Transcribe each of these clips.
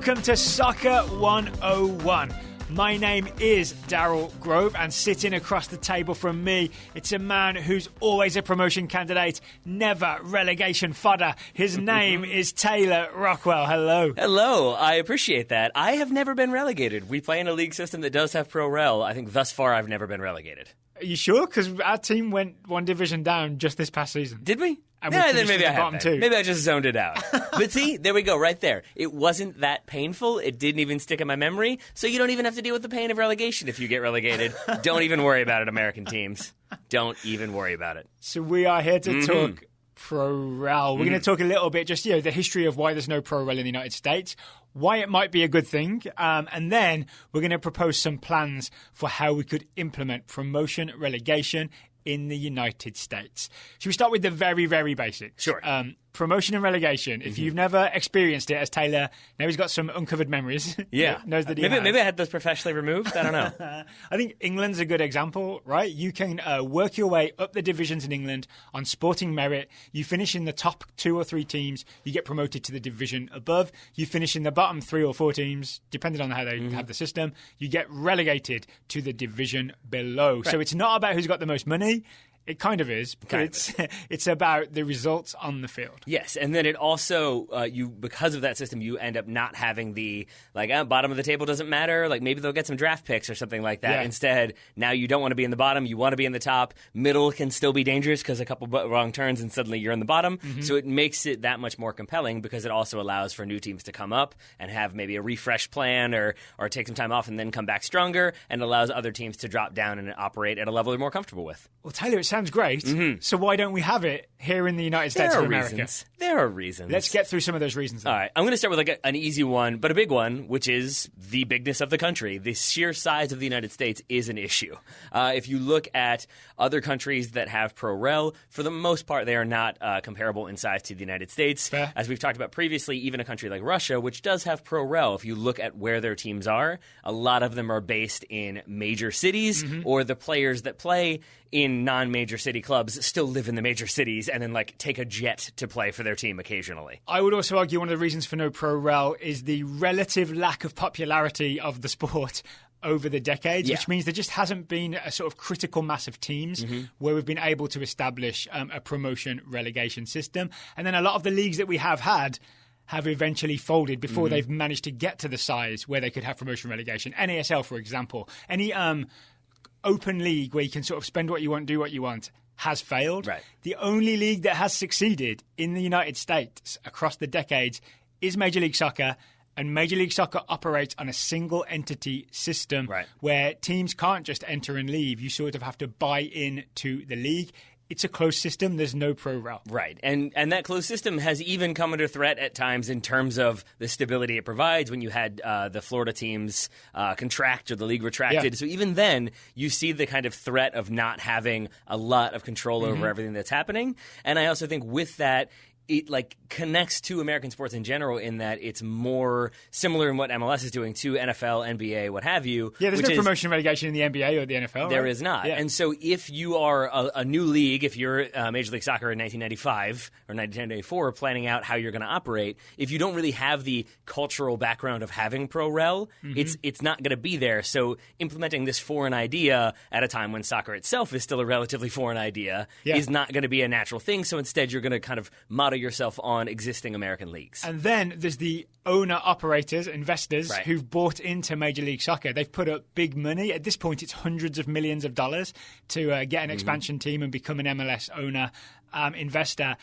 Welcome to Soccer 101. My name is Daryl Grove, and sitting across the table from me, it's a man who's always a promotion candidate, never relegation fodder. His name is Taylor Rockwell. Hello. Hello. I appreciate that. I have never been relegated. We play in a league system that does have pro rel. I think thus far I've never been relegated. Are you sure? Because our team went one division down just this past season. Did we? And yeah, then maybe I have. Maybe I just zoned it out. But see, there we go, right there. It wasn't that painful. It didn't even stick in my memory. So you don't even have to deal with the pain of relegation if you get relegated. Don't even worry about it, American teams. Don't even worry about it. So we are here to talk pro-rel. We're going to talk a little bit just, the history of why there's no pro-rel in the United States, why it might be a good thing, and then we're going to propose some plans for how we could implement promotion relegation in the United States. Should we start with the very, very basics? Sure. Promotion and relegation. If you've never experienced it, as Taylor, now he's got some uncovered memories. Yeah. knows that maybe I had those professionally removed. I don't know. I think England's a good example, right? You can work your way up the divisions in England on sporting merit. You finish in the top 2 or 3 teams, you get promoted to the division above. You finish in the bottom 3 or 4 teams, depending on how they have the system, you get relegated to the division below. Right. So it's not about who's got the most money. It kind of is, but it's about the results on the field. Yes, and then it also, because of that system, you end up not having the, bottom of the table doesn't matter. Like, maybe they'll get some draft picks or something like that. Yeah. Instead, now you don't want to be in the bottom. You want to be in the top. Middle can still be dangerous because a couple wrong turns and suddenly you're in the bottom. Mm-hmm. So it makes it that much more compelling because it also allows for new teams to come up and have maybe a refresh plan or take some time off and then come back stronger, and allows other teams to drop down and operate at a level they're more comfortable with. Well, Taylor, it sounds great. Mm-hmm. So why don't we have it here in the United States of America? There are reasons. Let's get through some of those reasons then. All right. I'm going to start with an easy one, but a big one, which is the bigness of the country. The sheer size of the United States is an issue. If you look at other countries that have pro-rel, for the most part, they are not comparable in size to the United States. Fair. As we've talked about previously, even a country like Russia, which does have pro-rel, if you look at where their teams are, a lot of them are based in major cities, or the players that play in non-major city clubs still live in the major cities and then take a jet to play for their team occasionally. I would also argue one of the reasons for no pro-rel is the relative lack of popularity of the sport over the decades, which means there just hasn't been a sort of critical mass of teams where we've been able to establish a promotion relegation system. And then a lot of the leagues that we have had have eventually folded before they've managed to get to the size where they could have promotion relegation. NASL, for example, any open league where you can sort of spend what you want, do what you want, has failed. Right. The only league that has succeeded in the United States across the decades is Major League Soccer, and Major League Soccer operates on a single entity system where teams can't just enter and leave. You sort of have to buy in to the league. It's a closed system. There's no pro-rel. Right. And that closed system has even come under threat at times in terms of the stability it provides when you had the Florida teams contract or the league retracted. Yeah. So even then, you see the kind of threat of not having a lot of control over everything that's happening. And I also think with that, it connects to American sports in general in that it's more similar in what MLS is doing to NFL, NBA, what have you. Yeah, there's no promotion relegation in the NBA or the NFL. There is not. Yeah. And so if you are a new league, if you're Major League Soccer in 1995 or 1994 planning out how you're going to operate, if you don't really have the cultural background of having pro-rel, it's not going to be there. So implementing this foreign idea at a time when soccer itself is still a relatively foreign idea is not going to be a natural thing. So instead you're going to kind of model yourself on existing American leagues. And then there's the owner-operators, investors, who've bought into Major League Soccer. They've put up big money. At this point, it's hundreds of millions of dollars to get an expansion team and become an MLS owner investor.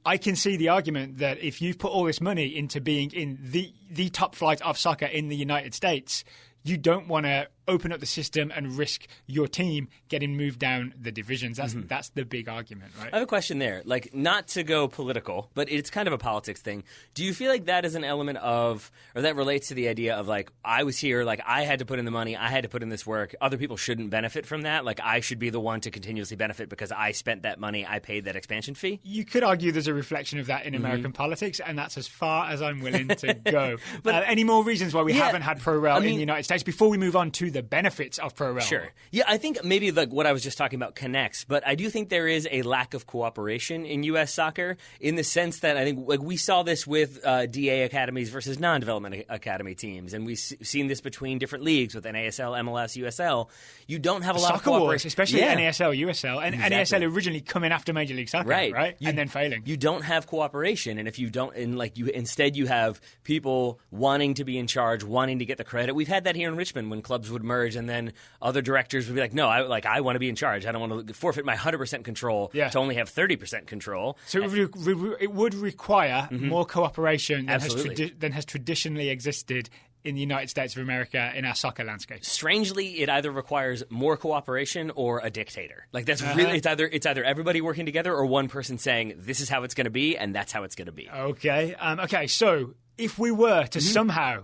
I can see the argument that if you've put all this money into being in the top flight of soccer in the United States, you don't want to open up the system and risk your team getting moved down the divisions. That's the big argument, right? I have a question there. Not to go political, but it's kind of a politics thing. Do you feel like that is an element of, or that relates to the idea of I was here, I had to put in the money, I had to put in this work, other people shouldn't benefit from that? I should be the one to continuously benefit because I spent that money, I paid that expansion fee? You could argue there's a reflection of that in American politics, and that's as far as I'm willing to go. But any more reasons why we haven't had pro-rel in the United States before we move on to the benefits of pro rel. Sure. Yeah, I think maybe like what I was just talking about connects, but I do think there is a lack of cooperation in U.S. soccer in the sense that I think like we saw this with DA academies versus non-development academy teams, and we've seen this between different leagues with NASL, MLS, USL. You don't have a lot of cooperation. Wars, especially NASL, USL, and NASL originally coming after Major League Soccer, right? And then failing. You don't have cooperation, and if you don't, and like you instead you have people wanting to be in charge, wanting to get the credit. We've had that here in Richmond when clubs would merge, and then other directors would be like, "No, I want to be in charge. I don't want to forfeit my 100% control to only have 30% control." So it would require more cooperation than has traditionally existed in the United States of America in our soccer landscape. Strangely, it either requires more cooperation or a dictator. Like that's really it's either everybody working together or one person saying this is how it's going to be and that's how it's going to be. Okay. So if we were to somehow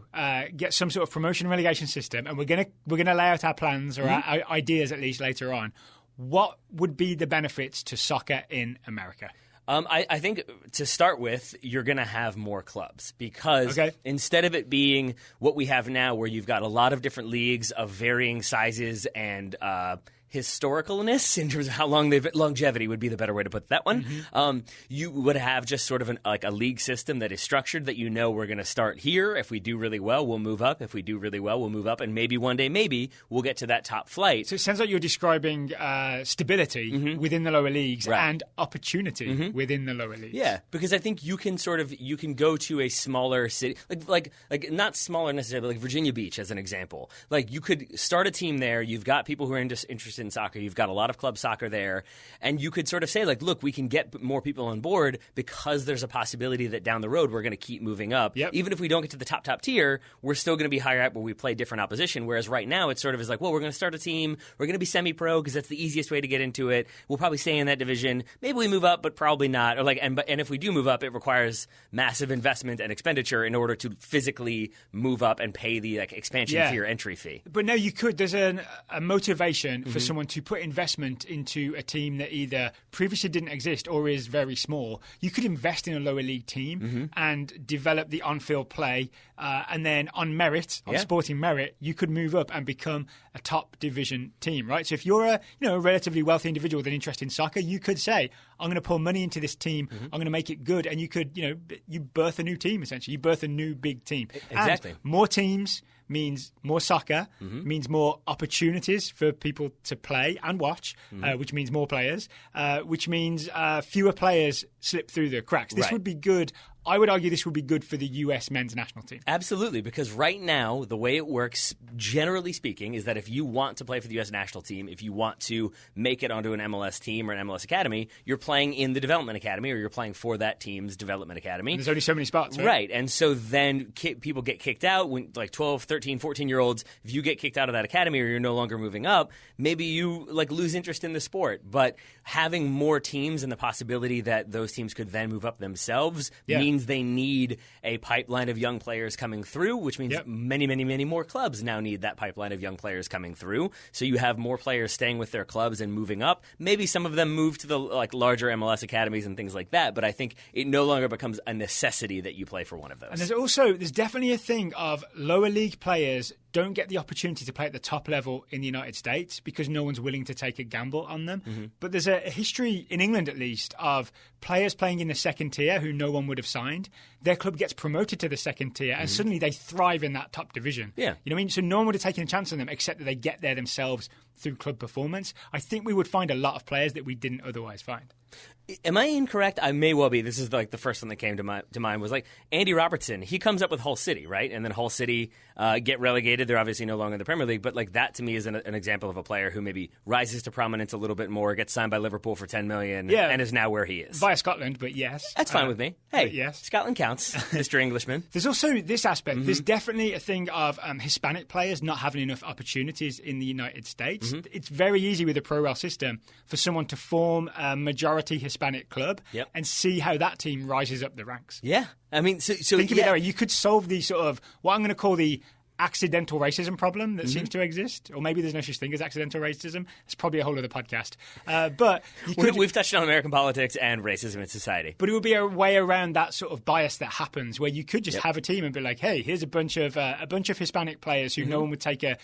get some sort of promotion and relegation system, and we're gonna lay out our plans or our ideas at least later on, what would be the benefits to soccer in America? I think to start with, you're going to have more clubs because instead of it being what we have now where you've got a lot of different leagues of varying sizes and historicalness in terms of how long longevity would be the better way to put that one. You would have just sort of a league system that is structured that we're going to start here. If we do really well, we'll move up. If we do really well, we'll move up. And maybe one day, we'll get to that top flight. So it sounds like you're describing stability within the lower leagues and opportunity within the lower leagues. Yeah, because I think you can go to a smaller city, like not smaller necessarily, but like Virginia Beach as an example. Like you could start a team there. You've got people who are interested in soccer. You've got a lot of club soccer there. And you could sort of say, like, look, we can get more people on board because there's a possibility that down the road we're going to keep moving up. Yep. Even if we don't get to the top tier, we're still going to be higher up where we play different opposition. Whereas right now it sort of is like, well, we're going to start a team. We're going to be semi-pro because that's the easiest way to get into it. We'll probably stay in that division. Maybe we move up, but probably not. Or and if we do move up, it requires massive investment and expenditure in order to physically move up and pay the expansion fee or entry fee. But no, you could. There's a motivation for someone to put investment into a team that either previously didn't exist or is very small. You could invest in a lower league team and develop the on-field play, and then on merit, on sporting merit, you could move up and become a top division team, right? So if you're a relatively wealthy individual with an interest in soccer, you could say, I'm going to pour money into this team, I'm going to make it good, and you could, you birth a new team essentially. You birth a new big team. Exactly. And more teams means more soccer, means more opportunities for people to play and watch, which means more players, which means fewer players slip through the cracks. This would be good. I would argue this would be good for the U.S. men's national team. Absolutely, because right now, the way it works, generally speaking, is that if you want to play for the U.S. national team, if you want to make it onto an MLS team or an MLS academy, you're playing in the development academy or you're playing for that team's development academy. There's only so many spots, right? Right, and so then people get kicked out, when 12, 13, 14-year-olds, if you get kicked out of that academy or you're no longer moving up, maybe you lose interest in the sport. But having more teams and the possibility that those teams could then move up themselves means they need a pipeline of young players coming through, which means many, many, many more clubs now need that pipeline of young players coming through. So you have more players staying with their clubs and moving up. Maybe some of them move to the larger MLS academies and things like that, but I think it no longer becomes a necessity that you play for one of those. And there's definitely a thing of lower league players don't get the opportunity to play at the top level in the United States because no one's willing to take a gamble on them. But there's a history, in England at least, of players playing in the second tier who no one would have signed. Their club gets promoted to the second tier and suddenly they thrive in that top division. Yeah. You know what I mean? So no one would have taken a chance on them except that they get there themselves through club performance. I think we would find a lot of players that we didn't otherwise find. Am I incorrect? I may well be. This is the first one that came to mind was Andy Robertson. He comes up with Hull City, right? And then Hull City get relegated. They're obviously no longer in the Premier League, but that to me is an example of a player who maybe rises to prominence a little bit more, gets signed by Liverpool for $10 million, and is now where he is. Via Scotland, but yes. That's fine with me. Hey, yes. Scotland counts, Mr. Englishman. There's also this aspect. There's definitely a thing of Hispanic players not having enough opportunities in the United States. It's very easy with a pro-rel system for someone to form a majority Hispanic club and see how that team rises up the ranks. Yeah. I mean, so think of it that way. You could solve the sort of what I'm going to call the accidental racism problem that seems to exist, or maybe there's no such thing as accidental racism. It's probably a whole other podcast. But we've touched on American politics and racism in society. But it would be a way around that sort of bias that happens, where you could just have a team and be like, "Hey, here's a bunch of Hispanic players who no one would take a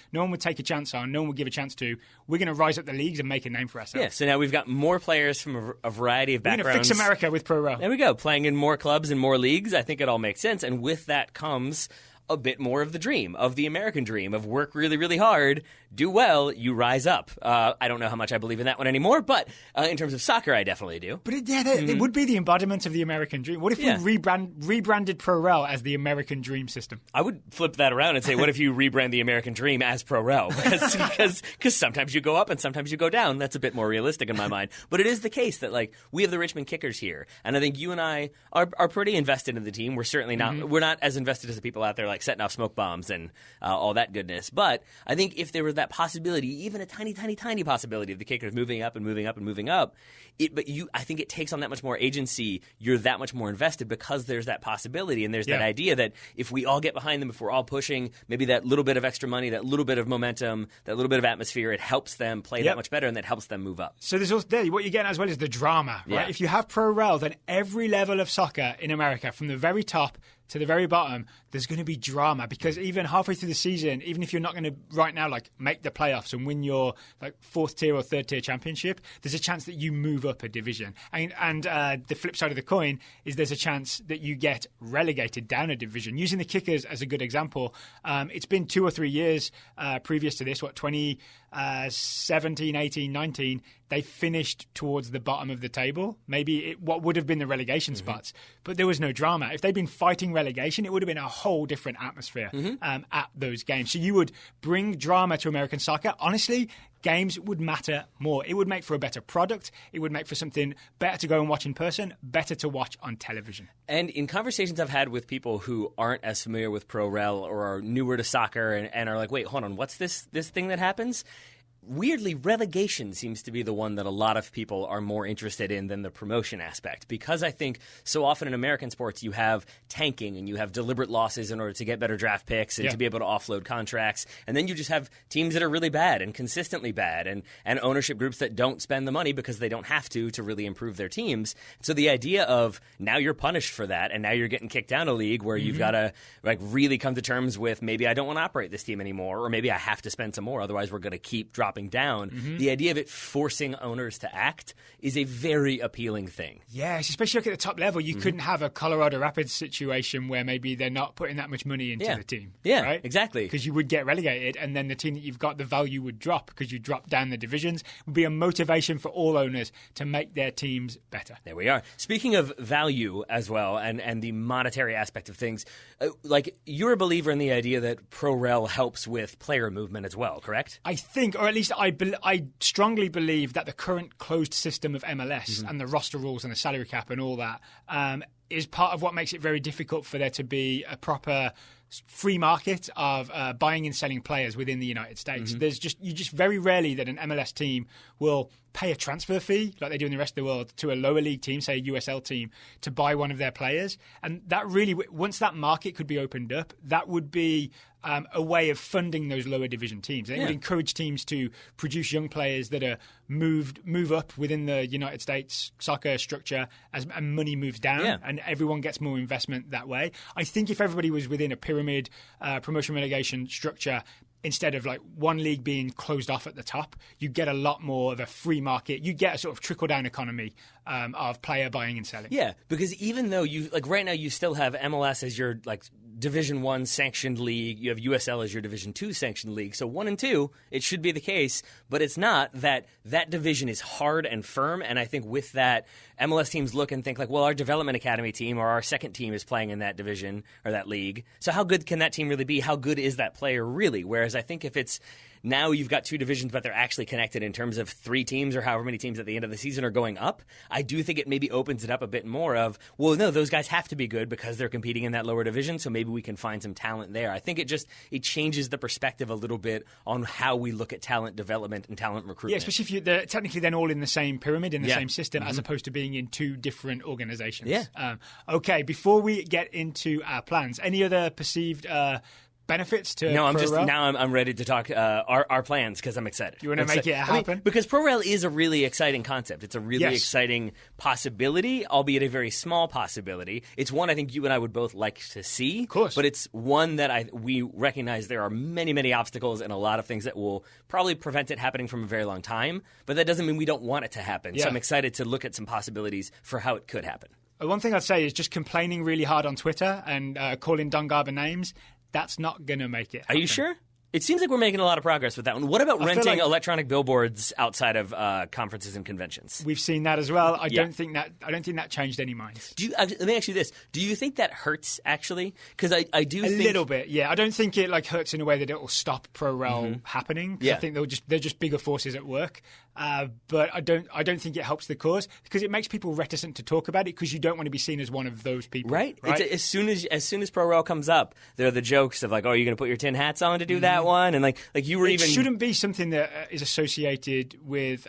chance on, no one would give a chance to. We're going to rise up the leagues and make a name for ourselves." Yeah. So now we've got more players from a variety of backgrounds. We're going to fix America with Pro Rel. There we go. Playing in more clubs and more leagues. I think it all makes sense, and with that comes a bit more of the dream, of the American dream, of work really, really hard, do well, you rise up. I don't know how much I believe in that one anymore, but in terms of soccer, I definitely do. But it would be the embodiment of the American dream. What if we rebranded Pro Rel as the American dream system? I would flip that around and say, what if you rebrand the American dream as Pro Rel? Because sometimes you go up and sometimes you go down. That's a bit more realistic in my mind. But it is the case that, like, we have the Richmond Kickers here, and I think you and I are pretty invested in the team. We're certainly not. We're not as invested as the people out there, like setting off smoke bombs and all that goodness. But I think if there was that possibility, even a tiny, tiny, tiny possibility of the Kickers moving up and moving up and moving up, I think it takes on that much more agency. You're that much more invested because there's that possibility, and there's that idea that if we all get behind them, if we're all pushing maybe that little bit of extra money, that little bit of momentum, that little bit of atmosphere, it helps them play that much better, and that helps them move up. So there's also what you're getting as well is the drama, right? Yeah. If you have Pro Rel, then every level of soccer in America, from the very top to the very bottom, there's going to be drama, because even halfway through the season, even if you're not going to right now like make the playoffs and win your like fourth tier or third tier championship, there's a chance that you move up a division. And the flip side of the coin is there's a chance that you get relegated down a division. Using the Kickers as a good example, it's been 2 or 3 years previous to this, 2017, 18, 19, they finished towards the bottom of the table, maybe what would have been the relegation spots, but there was no drama. If they'd been fighting relegation, it would have been a whole different atmosphere at those games. So you would bring drama to American soccer. Honestly, games would matter more. It would make for a better product. It would make for something better to go and watch in person, better to watch on television. And in conversations I've had with people who aren't as familiar with Pro Rel or are newer to soccer and are like, wait, hold on, what's this thing that happens? Weirdly, relegation seems to be the one that a lot of people are more interested in than the promotion aspect, because I think so often in American sports you have tanking and you have deliberate losses in order to get better draft picks and to be able to offload contracts, and then you just have teams that are really bad and consistently bad and ownership groups that don't spend the money because they don't have to really improve their teams. So the idea of now you're punished for that and now you're getting kicked down a league where you've got to like really come to terms with maybe I don't want to operate this team anymore, or maybe I have to spend some more, otherwise we're going to keep dropping down. The idea of it forcing owners to act is a very appealing thing. Yes, especially look at the top level. You couldn't have a Colorado Rapids situation where maybe they're not putting that much money into the team. Yeah, right? Exactly. Because you would get relegated, and then the team that you've got, the value would drop because you drop down the divisions. It would be a motivation for all owners to make their teams better. There we are. Speaking of value as well, and the monetary aspect of things, like you're a believer in the idea that Pro Rel helps with player movement as well, correct? I think, or at least I strongly believe that the current closed system of MLS and the roster rules and the salary cap and all that is part of what makes it very difficult for there to be a proper free market of buying and selling players within the United States. You just very rarely that an MLS team will pay a transfer fee like they do in the rest of the world to a lower league team, say a USL team, to buy one of their players. And that really, once that market could be opened up, that would be a way of funding those lower division teams. It would encourage teams to produce young players that are move up within the United States soccer structure as money moves down, and everyone gets more investment that way. I think if everybody was within a pyramid promotion relegation structure, instead of like one league being closed off at the top, you get a lot more of a free market. You get a sort of trickle-down economy of player buying and selling. Yeah, because even though you like right now you still have MLS as your like Division 1 sanctioned league, you have USL as your Division 2 sanctioned league. So 1 and 2, it should be the case, but it's not. That division is hard and firm, and I think with that, MLS teams look and think like, well, our development academy team or our second team is playing in that division or that league. So how good can that team really be? How good is that player really? Whereas I think if it's now you've got 2 divisions, but they're actually connected in terms of 3 teams or however many teams at the end of the season are going up, I do think it maybe opens it up a bit more of, well, no, those guys have to be good because they're competing in that lower division, so maybe we can find some talent there. I think it changes the perspective a little bit on how we look at talent development and talent recruitment. Yeah, especially if they're technically then all in the same pyramid, in the same system, as opposed to being in 2 different organizations. Yeah. Okay, before we get into our plans, any other perceived benefits to No, ProRel? now I'm ready to talk our plans because I'm excited. You want to make it happen? Because ProRel is a really exciting concept. It's a really exciting possibility, albeit a very small possibility. It's one I think you and I would both like to see. Of course. But it's one that we recognize there are many, many obstacles and a lot of things that will probably prevent it happening from a very long time. But that doesn't mean we don't want it to happen. Yeah. So I'm excited to look at some possibilities for how it could happen. One thing I'd say is just complaining really hard on Twitter and calling Don Garber names. That's not going to make it happen. Are you sure? It seems like we're making a lot of progress with that one. What about renting electronic billboards outside of conferences and conventions? We've seen that as well. I don't think that changed any minds. Let me ask you this: do you think that hurts actually? Because I do a think little bit. Yeah, I don't think it hurts in a way that it will stop ProRel happening. Yeah, I think they're just bigger forces at work. But I don't think it helps the cause because it makes people reticent to talk about it because you don't want to be seen as one of those people. Right. As soon as ProRel comes up, there are the jokes of like, "Oh, are you going to put your tin hats on to do that one?" And like you were it shouldn't be something that is associated with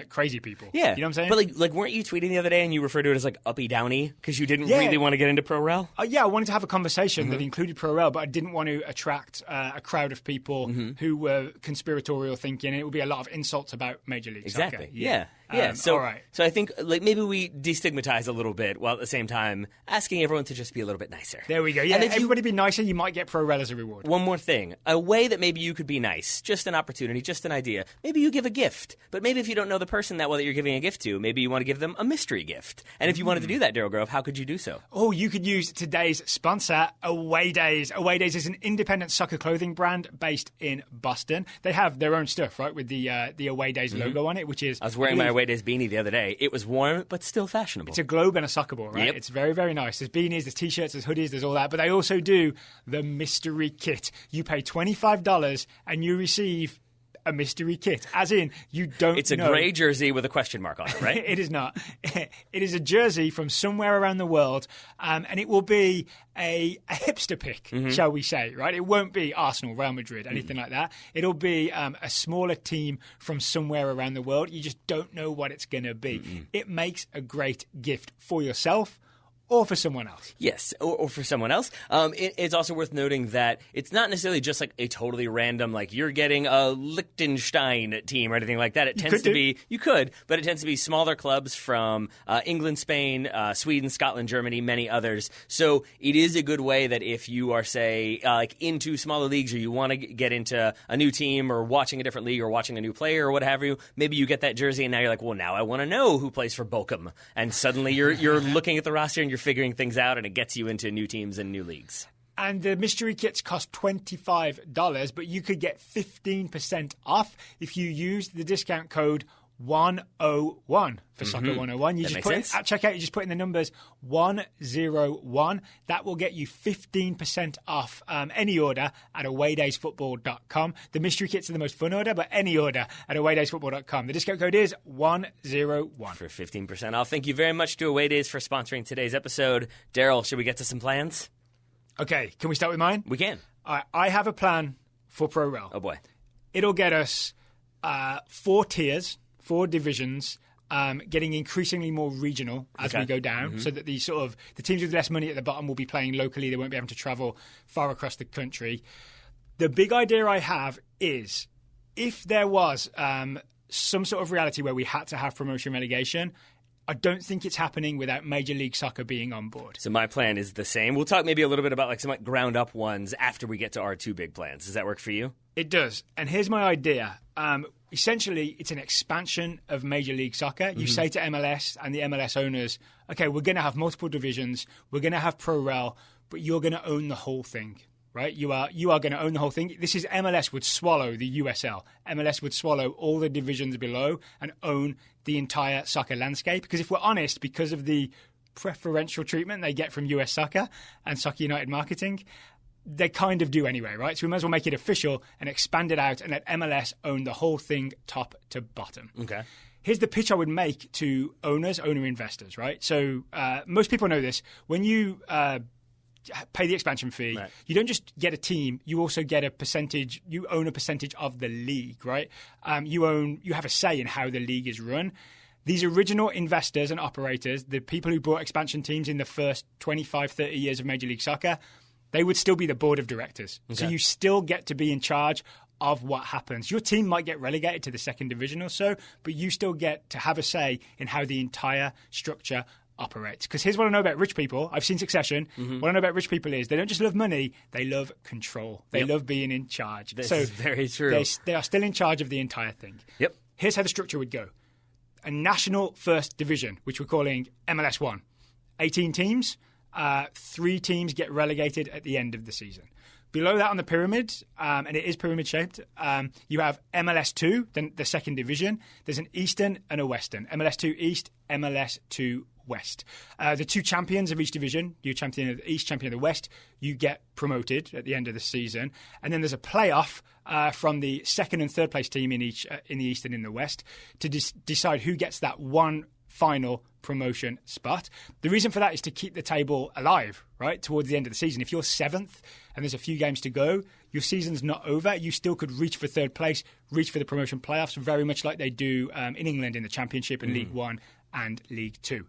crazy people. Yeah, you know what I'm saying? But like weren't you tweeting the other day and you referred to it as like uppy downy because you didn't really want to get into ProRel? Yeah, I wanted to have a conversation that included ProRel, but I didn't want to attract a crowd of people who were conspiratorial thinking. And it would be a lot of insults about Major League Soccer. Soccer. Yeah. So I think maybe we destigmatize a little bit while at the same time asking everyone to just be a little bit nicer. There we go. Yeah, if everybody be nicer, you might get ProRel as a reward. One more thing. A way that maybe you could be nice. Just an opportunity, just an idea. Maybe you give a gift. But maybe if you don't know the person that well that you're giving a gift to, maybe you want to give them a mystery gift. And if you wanted to do that, Daryl Grove, how could you do so? Oh, you could use today's sponsor, Away Days. Away Days is an independent soccer clothing brand based in Boston. They have their own stuff, right, with the Away Days logo on it, which is... I was wearing my Away Days beanie the other day. It was warm, but still fashionable. It's a globe and a soccer ball, right? Yep. It's very, very nice. There's beanies, there's T-shirts, there's hoodies, there's all that. But they also do the mystery kit. You pay $25 and you receive a mystery kit, as in you don't know. It's a gray jersey with a question mark on it, right? It is not. It is a jersey from somewhere around the world, and it will be a hipster pick, shall we say, right? It won't be Arsenal, Real Madrid, anything like that. It'll be a smaller team from somewhere around the world. You just don't know what it's going to be. It makes a great gift for yourself or for someone else. Yes, or for someone else. It's also worth noting that it's not necessarily just like a totally random, like you're getting a Liechtenstein team or anything like that. It tends to be, you could, but it tends to be smaller clubs from England, Spain, Sweden, Scotland, Germany, many others. So it is a good way that if you are, say, like into smaller leagues or you want to get into a new team or watching a different league or watching a new player or what have you, maybe you get that jersey and now you're like, well, now I want to know who plays for Bochum. And suddenly you're looking at the roster and you're figuring things out, and it gets you into new teams and new leagues. And the mystery kits cost $25, but you could get 15% off if you use the discount code 101 for Soccer 101. You just put at checkout, you just put in the numbers 101. That will get you 15% off any order at awaydaysfootball.com. The mystery kits are the most fun order, but any order at awaydaysfootball.com. The discount code is 101 for 15% off. Thank you very much to Away Days for sponsoring today's episode. Daryl, should we get to some plans? Okay, can we start with mine? We can. All right, I have a plan for ProRel. Oh boy. It'll get us 4 tiers, 4 divisions, getting increasingly more regional as we go down, so that the teams with less money at the bottom will be playing locally. They won't be able to travel far across the country. The big idea I have is if there was some sort of reality where we had to have promotion relegation, I don't think it's happening without Major League Soccer being on board. So my plan is the same. We'll talk maybe a little bit about like some ground up ones after we get to our 2 big plans. Does that work for you? It does. And here's my idea. Essentially, it's an expansion of Major League Soccer. You say to MLS and the MLS owners, okay, we're going to have multiple divisions. We're going to have ProRel, but you're going to own the whole thing. Right, you are going to own the whole thing. This is MLS would swallow the USL. MLS would swallow all the divisions below and own the entire soccer landscape. Because if we're honest, because of the preferential treatment they get from US Soccer and Soccer United Marketing, they kind of do anyway, right? So we might as well make it official and expand it out and let MLS own the whole thing top to bottom. Okay. Here's the pitch I would make to owner investors, right? So most people know this. When you pay the expansion fee, right, you don't just get a team, you also get a percentage, you own a percentage of the league, right? You have a say in how the league is run. These original investors and operators, the people who bought expansion teams in the first 25, 30 years of Major League Soccer, They would still be the board of directors. Okay. So you still get to be in charge of what happens. Your team might get relegated to the second division or so, but you still get to have a say in how the entire structure operates. Because here's what I know about rich people. I've seen Succession. What I know about rich people is they don't just love money, they love control. They love being in charge. This is very true. They are still in charge of the entire thing. Yep. Here's how the structure would go. A national first division, which we're calling MLS 1. 18 teams. 3 teams get relegated at the end of the season. Below that on the pyramid, and it is pyramid-shaped, you have MLS 2, then the second division. There's an Eastern and a Western. MLS 2 East, MLS 2 West. The 2 champions of each division, you champion of the East, champion of the West, you get promoted at the end of the season. And then there's a playoff from the second and third place team in the East and in the West to decide who gets that one final promotion spot. The reason for that is to keep the table alive, right, towards the end of the season. If you're 7th and there's a few games to go, your season's not over. You still could reach for third place, reach for the promotion playoffs, very much like they do in England in the Championship and League One and League Two.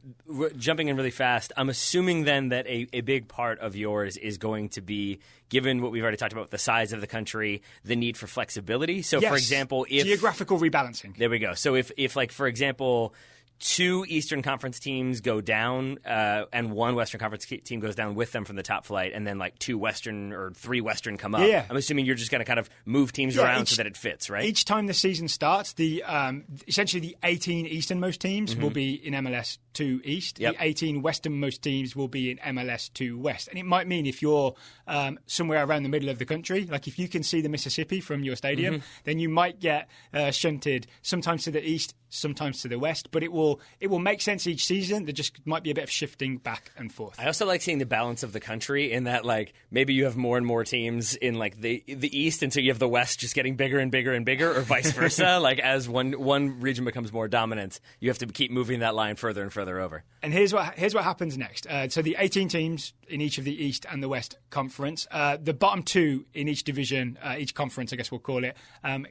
Jumping in really fast, I'm assuming then that a big part of yours is going to be, given what we've already talked about, the size of the country, the need for flexibility. So, yes. for example, if geographical rebalancing. There we go. So if like, for example, 2 Eastern Conference teams go down and 1 Western Conference team goes down with them from the top flight, and then like 2 Western or 3 Western come up. Yeah. I'm assuming you're just going to kind of move teams around so that it fits, right? Each time the season starts, the essentially the 18 easternmost teams will be in MLS 2 East. Yep. The 18 westernmost teams will be in MLS 2 West. And it might mean if you're somewhere around the middle of the country, like if you can see the Mississippi from your stadium, then you might get shunted sometimes to the east, sometimes to the west, but it will make sense each season. There just might be a bit of shifting back and forth. I also like seeing the balance of the country in that, like, maybe you have more and more teams in like the east, and so you have the west just getting bigger and bigger and bigger, or vice versa. Like as one region becomes more dominant, you have to keep moving that line further and further over. And here's what happens next. So the 18 teams in each of the East and the West Conference, the bottom 2 in each division, each conference, I guess we'll call it,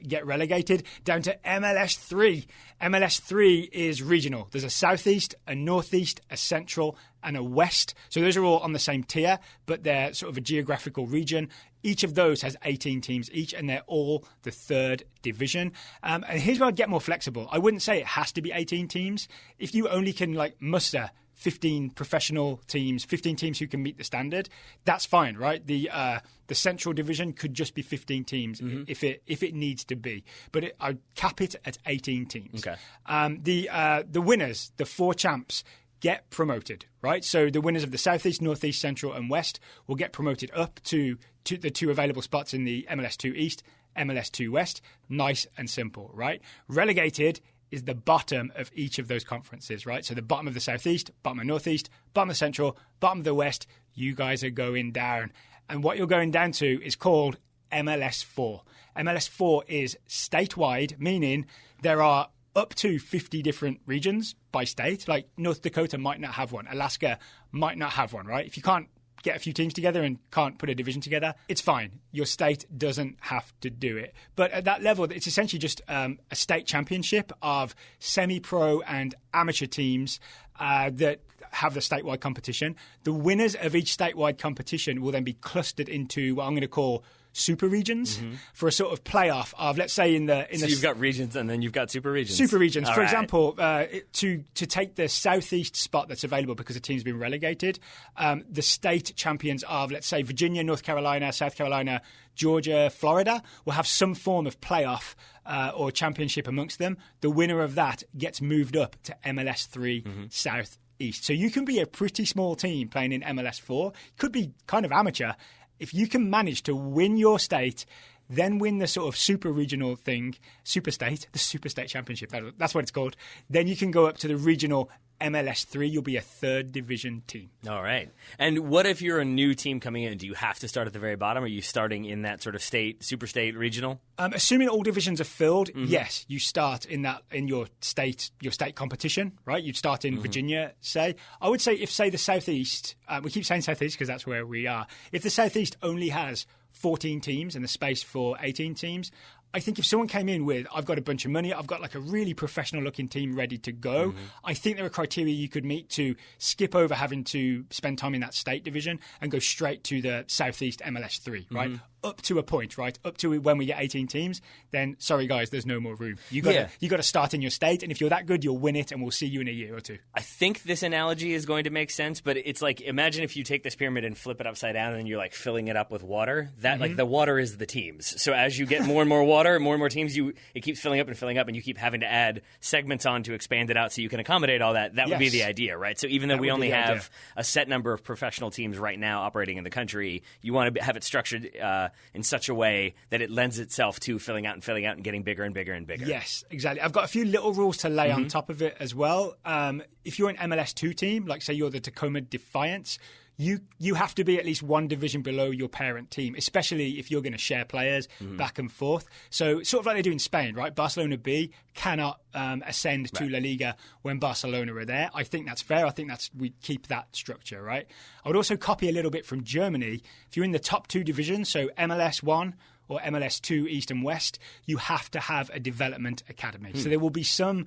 get relegated down to MLS 3. MLS 3 is regional. There's a Southeast, a Northeast, a Central, and a West. So those are all on the same tier, but they're sort of a geographical region. Each of those has 18 teams each, and they're all the third division. And here's where I'd get more flexible. I wouldn't say it has to be 18 teams. If you only can like muster 15 professional teams, 15 teams who can meet the standard, that's fine, right? The Central Division could just be 15 teams if it needs to be, but I'd cap it at 18 teams. Okay. The winners, the 4 champs, get promoted, right? So the winners of the Southeast, Northeast, Central, and West will get promoted up to the 2 available spots in the MLS 2 East, MLS 2 West. Nice and simple, right? Relegated is the bottom of each of those conferences, right? So the bottom of the Southeast, bottom of Northeast, bottom of Central, bottom of the West, you guys are going down. And what you're going down to is called MLS 4. MLS 4 is statewide, meaning there are up to 50 different regions by state. Like North Dakota might not have one. Alaska might not have one, right? If you can't get a few teams together and can't put a division together, it's fine. Your state doesn't have to do it. But at that level, it's essentially just a state championship of semi-pro and amateur teams that have the statewide competition. The winners of each statewide competition will then be clustered into what I'm going to call super regions for a sort of playoff of, let's say, so you've got regions and then you've got super regions. Super regions. All for right. example, to take the southeast spot that's available because the team's been relegated, the state champions of, let's say, Virginia, North Carolina, South Carolina, Georgia, Florida will have some form of playoff or championship amongst them. The winner of that gets moved up to MLS 3 South East. So you can be a pretty small team playing in MLS 4. Could be kind of amateur. If you can manage to win your state, then win the sort of super regional thing, super state, the super state championship, that's what it's called, then you can go up to the regional MLS 3. You'll be a third division team. All right. And what if you're a new team coming in? Do you have to start at the very bottom? Are you starting in that sort of state, super state, regional? Assuming all divisions are filled, yes, you start in your state competition, right? You'd start in Virginia, say. I would say if, say, the Southeast, we keep saying Southeast because that's where we are. If the Southeast only has 14 teams and the space for 18 teams, I think if someone came in with, I've got a bunch of money, I've got like a really professional-looking team ready to go, I think there are criteria you could meet to skip over having to spend time in that state division and go straight to the Southeast MLS 3, right? Up to a point, right? Up to when we get 18 teams, then sorry guys, there's no more room. You got to start in your state, and if you're that good, you'll win it, and we'll see you in a year or two. I think this analogy is going to make sense, but it's like, imagine if you take this pyramid and flip it upside down, and you're like filling it up with water. That like the water is the teams. So as you get more and more water, more and more teams, it keeps filling up, and you keep having to add segments on to expand it out so you can accommodate all that. That would be the idea, right? So even though we only have a set number of professional teams right now operating in the country, you want to have it structured in such a way that it lends itself to filling out and getting bigger and bigger and bigger. Yes, exactly. I've got a few little rules to lay on top of it as well. If you're an MLS2 team, like say you're the Tacoma Defiance, you have to be at least one division below your parent team, especially if you're going to share players back and forth. So sort of like they do in Spain, right? Barcelona B cannot ascend to La Liga when Barcelona are there. I think that's fair. I think we keep that structure, right? I would also copy a little bit from Germany. If you're in the top two divisions, so MLS 1 or MLS 2 East and West, you have to have a development academy. So there will be some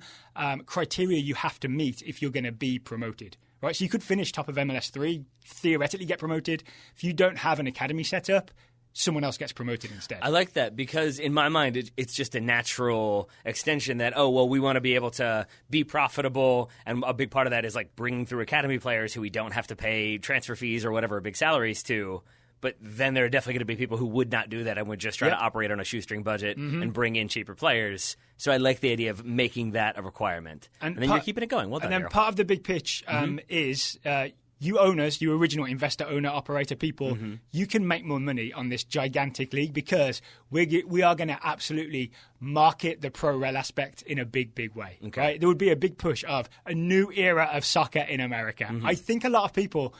criteria you have to meet if you're going to be promoted. Right, so you could finish top of MLS 3, theoretically get promoted. If you don't have an academy set up, someone else gets promoted instead. I like that because in my mind, it's just a natural extension that, we want to be able to be profitable. And a big part of that is like bringing through academy players who we don't have to pay transfer fees or whatever big salaries to. But then there are definitely going to be people who would not do that and would just try to operate on a shoestring budget and bring in cheaper players. So I like the idea of making that a requirement. And then you're keeping it going. Well done, And then Daryl. part of the big pitch is you owners, you original investor, owner, operator people, you can make more money on this gigantic league because we are going to absolutely market the pro-rel aspect in a big, big way. Okay. Right? There would be a big push of a new era of soccer in America. I think a lot of people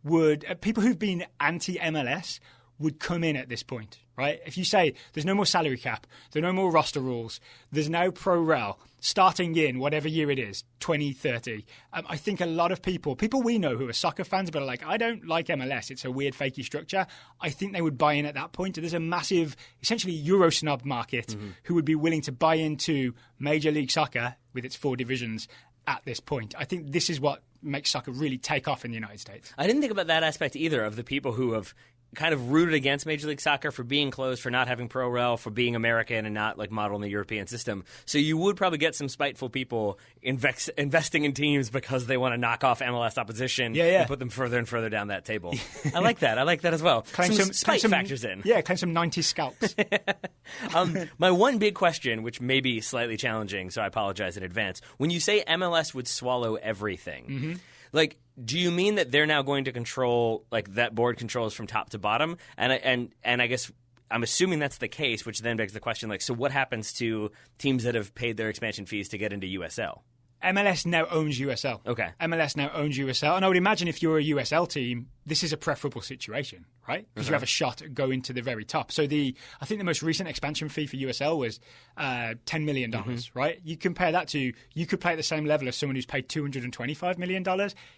who've been anti-MLS would come in at this point, right? If you say there's no more salary cap, there are no more roster rules, there's now pro-rel, starting in whatever year it is, 2030, I think a lot of people we know who are soccer fans but are like, I don't like MLS, it's a weird fakey structure, I think they would buy in at that point. There's a massive, essentially Euro snob market who would be willing to buy into Major League Soccer with its 4 divisions at this point. I think this is what makes soccer really take off in the United States. I didn't think about that aspect either, of the people who have kind of rooted against Major League Soccer for being closed, for not having pro-rel, for being American and not like modeled in the European system. So you would probably get some spiteful people investing in teams because they want to knock off MLS opposition and put them further and further down that table. I like that. I like that as well. Claim some factors in. Yeah, claim some 90s scalps. My one big question, which may be slightly challenging, so I apologize in advance. When you say MLS would swallow everything, like, do you mean that they're now going to control, like, that board controls from top to bottom? And I guess I'm assuming that's the case, which then begs the question, like, so what happens to teams that have paid their expansion fees to get into USL? MLS now owns USL. Okay. MLS now owns USL. And I would imagine if you're a USL team, this is a preferable situation, right? Because you have a shot at going to the very top. So I think the most recent expansion fee for USL was $10 million, right? You compare that to, you could play at the same level as someone who's paid $225 million.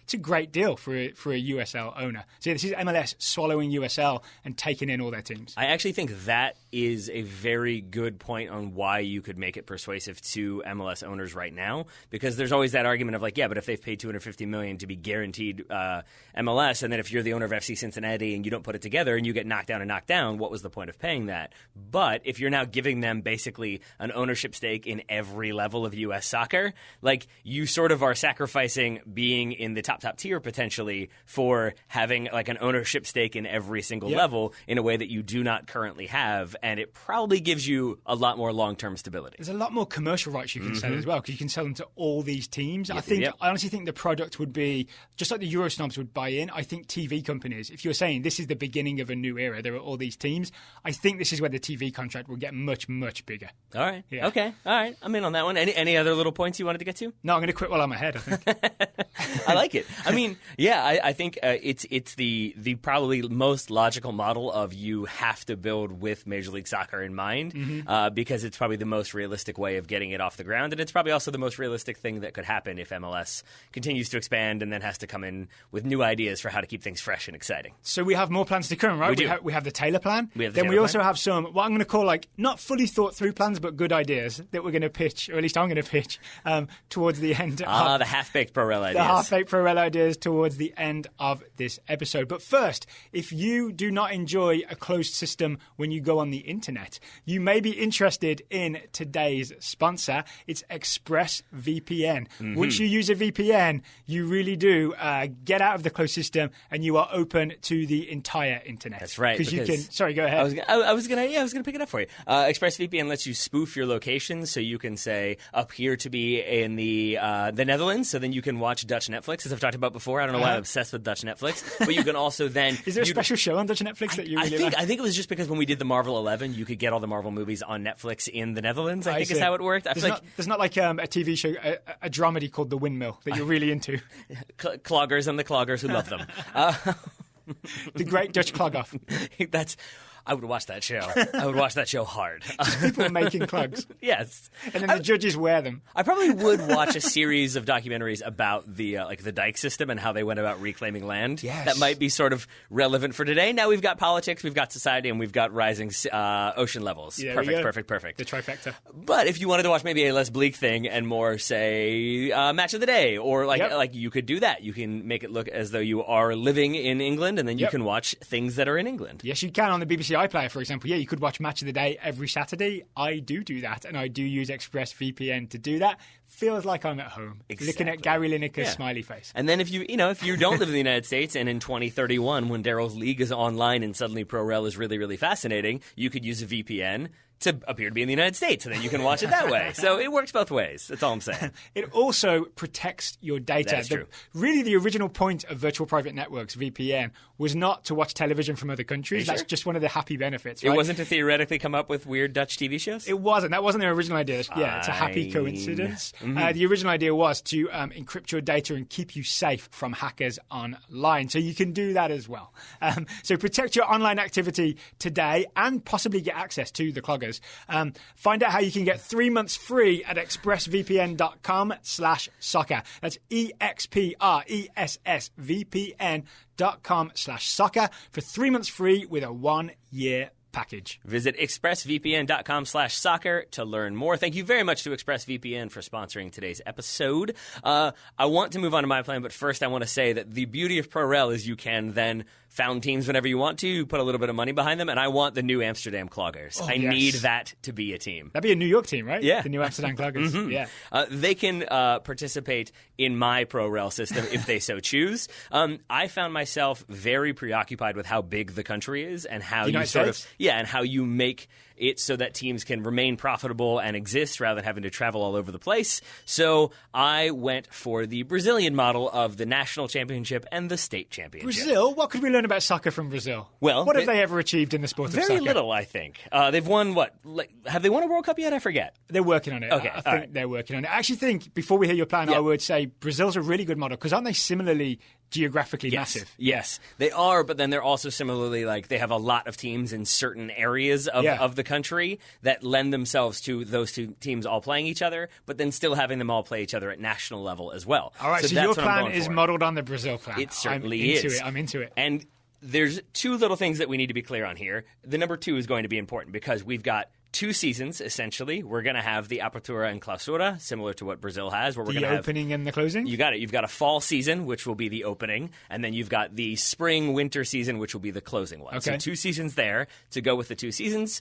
It's a great deal for a USL owner. So this is MLS swallowing USL and taking in all their teams. I actually think that is a very good point on why you could make it persuasive to MLS owners right now, because there's always that argument of like, yeah, but if they've paid $250 million to be guaranteed MLS, and then if you're the owner of FC Cincinnati and you don't put it together and you get knocked down, what was the point of paying that? But if you're now giving them basically an ownership stake in every level of U.S. soccer, like, you sort of are sacrificing being in the top tier potentially for having like an ownership stake in every single level in a way that you do not currently have, and it probably gives you a lot more long-term stability. There's a lot more commercial rights you can sell as well, because you can sell them to all these teams. I honestly think the product would be, just like the Euro snobs would buy in, I think TV companies, if you're saying this is the beginning of a new era, there are all these teams, I think this is where the TV contract will get much, much bigger. All right. Yeah. Okay. All right. I'm in on that one. Any other little points you wanted to get to? No, I'm going to quit while I'm ahead, I think. I like it. I mean, yeah, I think it's the probably most logical model of you have to build with Major League Soccer in mind, because it's probably the most realistic way of getting it off the ground, and it's probably also the most realistic thing that could happen if MLS continues to expand and then has to come in with new ideas for how to keep things fresh and exciting. So we have more plans plans to come, right? We have the Taylor plan. We also have some, what I'm going to call like, not fully thought through plans, but good ideas that we're going to pitch, or at least I'm going to pitch, towards the end. The half-baked Pro-Rel ideas. The half-baked Pro-Rel ideas towards the end of this episode. But first, if you do not enjoy a closed system when you go on the internet, you may be interested in today's sponsor. It's ExpressVPN. Once you use a VPN, you really do get out of the closed system and you are open to the entire internet. That's right. Because you can. Sorry, go ahead. I was gonna pick it up for you. ExpressVPN lets you spoof your location, so you can say appear to be in the Netherlands, so then you can watch Dutch Netflix, as I've talked about before. I don't know why I'm obsessed with Dutch Netflix, but you can also then. Is there a special show on Dutch Netflix that you really like? I think it was just because when we did the Marvel 11, you could get all the Marvel movies on Netflix in the Netherlands. I think is how it worked. There's not like a TV show, a dramedy called The Windmill that you're really into. Cloggers and the cloggers who love them. The Great Dutch Clog-Off. I would watch that show. I would watch that show hard. Just people making clogs. Yes. And then the judges wear them. I probably would watch a series of documentaries about the the dike system and how they went about reclaiming land. Yes. That might be sort of relevant for today. Now we've got politics, we've got society, and we've got rising ocean levels. Yeah, Perfect. The trifecta. But if you wanted to watch maybe a less bleak thing and more, say, match of the day, or like you could do that. You can make it look as though you are living in England, and then you can watch things that are in England. Yes, you can on the BBC iPlayer, for example. Yeah, you could watch Match of the Day every Saturday. I do that, and I do use ExpressVPN to do that. Feels like I'm at home, looking at Gary Lineker's smiley face. And then if you don't live in the United States, and in 2031, when Daryl's league is online and suddenly Pro-Rel is really, really fascinating, you could use a VPN to appear to be in the United States, and then you can watch it that way. So it works both ways. That's all I'm saying. It also protects your data. That's true. Really, the original point of virtual private networks, VPN, was not to watch television from other countries. That's just one of the happy benefits. Right? It wasn't to theoretically come up with weird Dutch TV shows? It wasn't. That wasn't their original idea. Yeah, it's a happy coincidence. The original idea was to encrypt your data and keep you safe from hackers online. So you can do that as well. So protect your online activity today and possibly get access to the cloggers. Find out how you can get 3 months free at expressvpn.com/soccer. That's expressvpn.com/soccer for 3 months free with a 1-year package. Visit expressvpn.com/soccer to learn more. Thank you very much to ExpressVPN for sponsoring today's episode. I want to move on to my plan, but first I want to say that the beauty of Pro-Rel is you can then found teams whenever you want to, put a little bit of money behind them, and I want the New Amsterdam Cloggers. I need that to be a team. That'd be a New York team, right? Yeah. The New Amsterdam Cloggers. Yeah. They can participate in my Pro-Rel system if they so choose. I found myself very preoccupied with how big the country is and how and how you make it so that teams can remain profitable and exist rather than having to travel all over the place. So I went for the Brazilian model of the national championship and the state championship. Brazil? What could we learn about soccer from Brazil? Well, what have they ever achieved in the sport of soccer? Very little, I think. They've won have they won a World Cup yet? I forget. They're working on it. Okay, I think they're working on it. I actually think, before we hear your plan, I would say Brazil's a really good model, because aren't they similarly geographically massive? Yes, they are, but then they're also similarly, they have a lot of teams in certain areas of the country that lend themselves to those two teams all playing each other, but then still having them all play each other at national level as well. All right, so your plan is modeled on the Brazil plan. It certainly is. I'm into it. And there's two little things that we need to be clear on here. The number two is going to be important because we've got 2 seasons, essentially. We're going to have the Apertura and Clausura, similar to what Brazil has. Where we're going to have the opening and the closing? You got it. You've got a fall season, which will be the opening, and then you've got the spring-winter season, which will be the closing one. Okay. So 2 seasons there to go with the 2 seasons.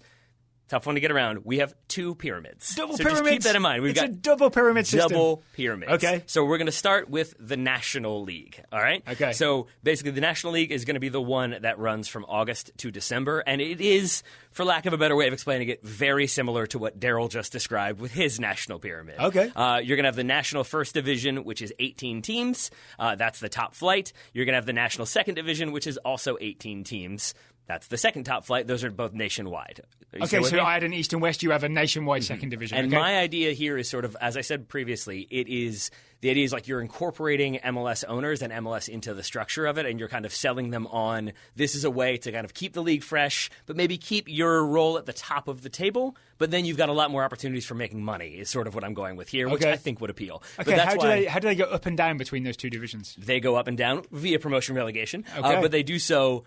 Tough one to get around. We have 2 pyramids. Double so pyramids. Just keep that in mind. It's a double pyramid system. Double pyramids. Okay. So we're going to start with the National League. All right? Okay. So basically the National League is going to be the one that runs from August to December. And it is, for lack of a better way of explaining it, very similar to what Daryl just described with his National Pyramid. Okay. You're going to have the National First Division, which is 18 teams. That's the top flight. You're going to have the National Second Division, which is also 18 teams. That's the second top flight. Those are both nationwide. Okay, so I had an East and West. You have a nationwide second division. And my idea here is sort of, as I said previously, the idea is like you're incorporating MLS owners and MLS into the structure of it, and you're kind of selling them on this is a way to kind of keep the league fresh, but maybe keep your role at the top of the table, but then you've got a lot more opportunities for making money is sort of what I'm going with here, which I think would appeal. Okay, but that's how do they go up and down between those 2 divisions? They go up and down via promotion relegation, Okay. but they do so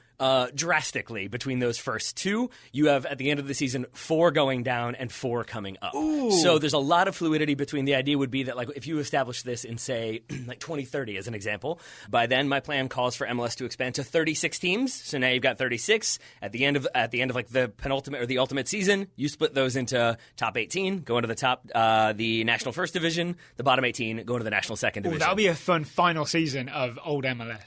drastically between those first two. You have, at the end of the season, 4 going down and 4 coming up. Ooh. So there's a lot of fluidity between. The idea would be that, like, if you establish this in, say, like 2030 as an example, by then my plan calls for MLS to expand to 36 teams. So now you've got 36. At the end of like the penultimate or the ultimate season, you split those into top 18, go into the top, the National First Division, the bottom 18, go into the National Second Division. That'll be a fun final season of old MLS.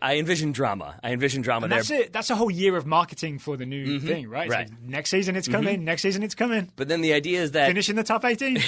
I envision drama. And there. That's a whole year of marketing for the new thing, right? Right. So next season it's coming. Next season it's coming. But then the idea is that finish in the top 18.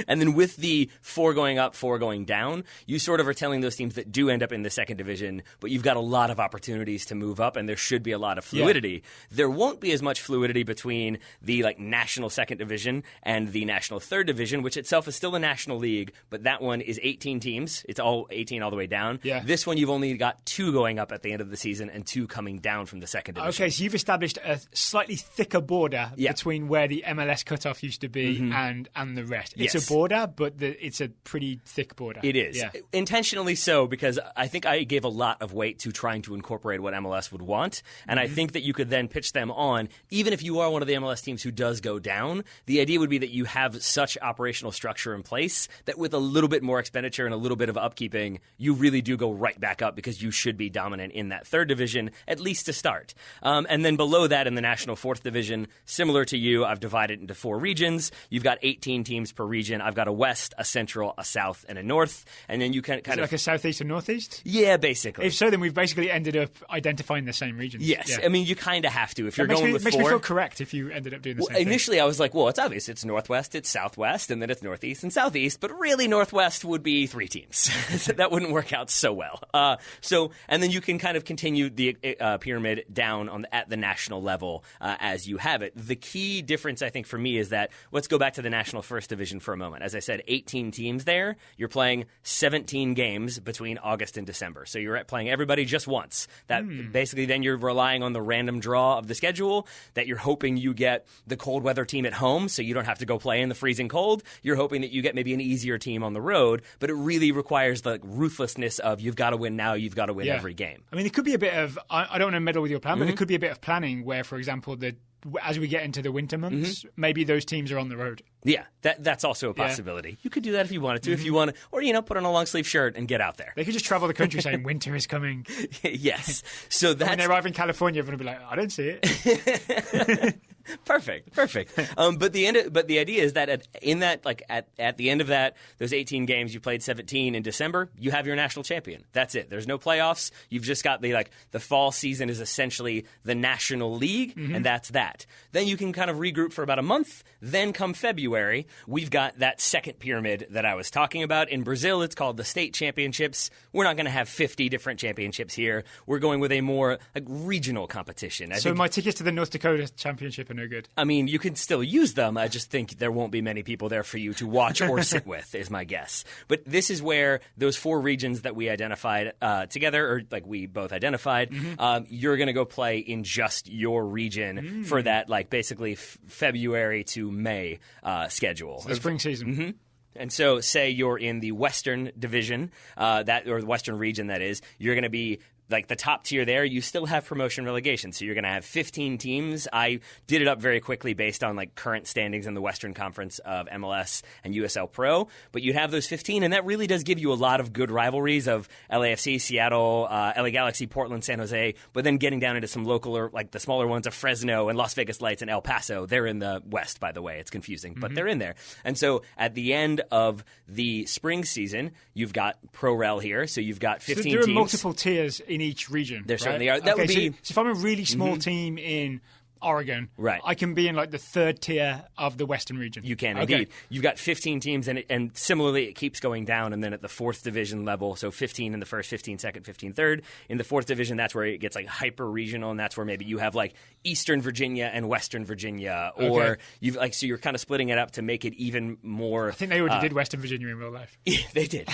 And then with the 4 going up, 4 going down, you sort of are telling those teams that do end up in the second division, but you've got a lot of opportunities to move up, and there should be a lot of fluidity. Yeah. There won't be as much fluidity between the like national second division and the national third division, which itself is still a national league, but that one is 18 teams. It's all 18 all the way down. Yeah. This one you've only got 2 going up at the end of the season and 2 coming down from the second division. Okay, so you've established a slightly thicker border between where the MLS cutoff used to be and the rest. It's a border, but it's a pretty thick border. It is. Yeah. Intentionally so, because I think I gave a lot of weight to trying to incorporate what MLS would want, and I think that you could then pitch them on, even if you are one of the MLS teams who does go down, the idea would be that you have such operational structure in place that with a little bit more expenditure and a little bit of upkeeping, you really do go right back up because you should be dominant in that third division, at least to start. And then below that in the National Fourth Division, similar to you, I've divided into 4 regions. You've got 18 teams per region. I've got a West, a Central, a South, and a North. And then you can kind of... like a Southeast and Northeast? Yeah, basically. If so, then we've basically ended up identifying the same regions. Yes. Yeah. I mean, you kind of have to. If you're going with 4... It makes me feel correct if you ended up doing the same thing. Initially, I was like, well, it's obvious. It's Northwest, it's Southwest, and then it's Northeast and Southeast. But really, Northwest would be 3 teams. That wouldn't work out so well. And then you can kind of continue the pyramid down at the national level as you have it. The key difference, I think, for me is that, let's go back to the National First Division for a moment. As I said, 18 teams there. You're playing 17 games between August and December. So you're playing everybody just once. That basically then you're relying on the random draw of the schedule, that you're hoping you get the cold weather team at home so you don't have to go play in the freezing cold. You're hoping that you get maybe an easier team on the road, but it really requires the ruthlessness of you've got to win now, you've got to win every game. I mean, it could be a bit of, I don't want to meddle with your plan, but it could be a bit of planning where, for example, as we get into the winter months, maybe those teams are on the road. Yeah, that's also a possibility. You could do that if you wanted to, if you want to, or, put on a long sleeve shirt and get out there. They could just travel the country saying winter is coming. Yes. So when they arrive in California, everyone will be like, I don't see it. Perfect. But the idea is that at the end of that, those 18 games, you played 17 in December, you have your national champion. That's it. There's no playoffs. You've just got the fall season is essentially the National League, and that's that. Then you can kind of regroup for about a month. Then come February, we've got that second pyramid that I was talking about. In Brazil, it's called the state championships. We're not going to have 50 different championships here. We're going with a more regional competition. So my tickets to the North Dakota championship are no good. I mean, you can still use them. I just think there won't be many people there for you to watch or sit with, is my guess. But this is where those 4 regions that we identified together, or like we both identified, you're going to go play in just your region for that, basically February to May schedule. So the spring season. And so, say you're in the Western Division, or the Western region, that is, you're going to be the top tier there. You still have promotion relegation, so you're going to have 15 teams. I did it up very quickly based on current standings in the Western Conference of MLS and USL Pro, but you have those 15, and that really does give you a lot of good rivalries of LAFC, Seattle, LA Galaxy, Portland, San Jose, but then getting down into some local, or the smaller ones of Fresno and Las Vegas Lights and El Paso. They're in the West, by the way. It's confusing, but they're in there. And so at the end of the spring season, you've got Pro Rel here, so you've got 15 teams. So there are multiple tiers in each region. There certainly are. So if I'm a really small team in Oregon, right, I can be in the 3rd tier of the Western region. You can indeed. You've got 15 teams, and similarly, it keeps going down. And then at the 4th division level, so 15 in the first, 15 second, 15 third. In the 4th division, that's where it gets hyper regional, and that's where maybe you have Eastern Virginia and Western Virginia, or you've so you're kind of splitting it up to make it even more. I think they already did Western Virginia in real life. Yeah, they did.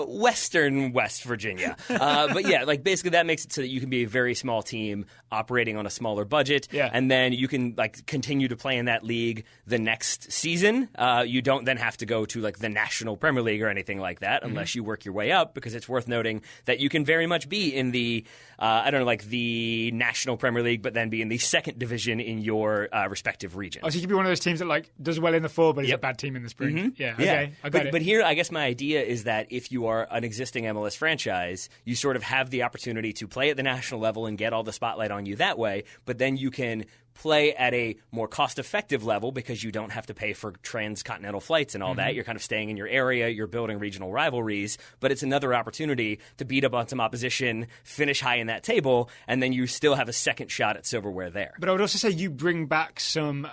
Western West Virginia. But yeah, basically that makes it so that you can be a very small team operating on a smaller budget. it, and then you can like continue to play in that league the next season. You don't then have to go to like the National Premier League or anything like that unless you work your way up, because it's worth noting that you can very much be in the like the National Premier League, but then be in the second division in your respective region. Oh, so you could be one of those teams that like does well in the fall, but is a bad team in the spring. Yeah, okay, I got it. But here, I guess my idea is that if you are an existing MLS franchise, you sort of have the opportunity to play at the national level and get all the spotlight on you that way, but then you can play at a more cost-effective level because you don't have to pay for transcontinental flights and all that. You're kind of staying in your area. You're building regional rivalries. But it's another opportunity to beat up on some opposition, finish high in that table, and then you still have a second shot at silverware there. But I would also say you bring back some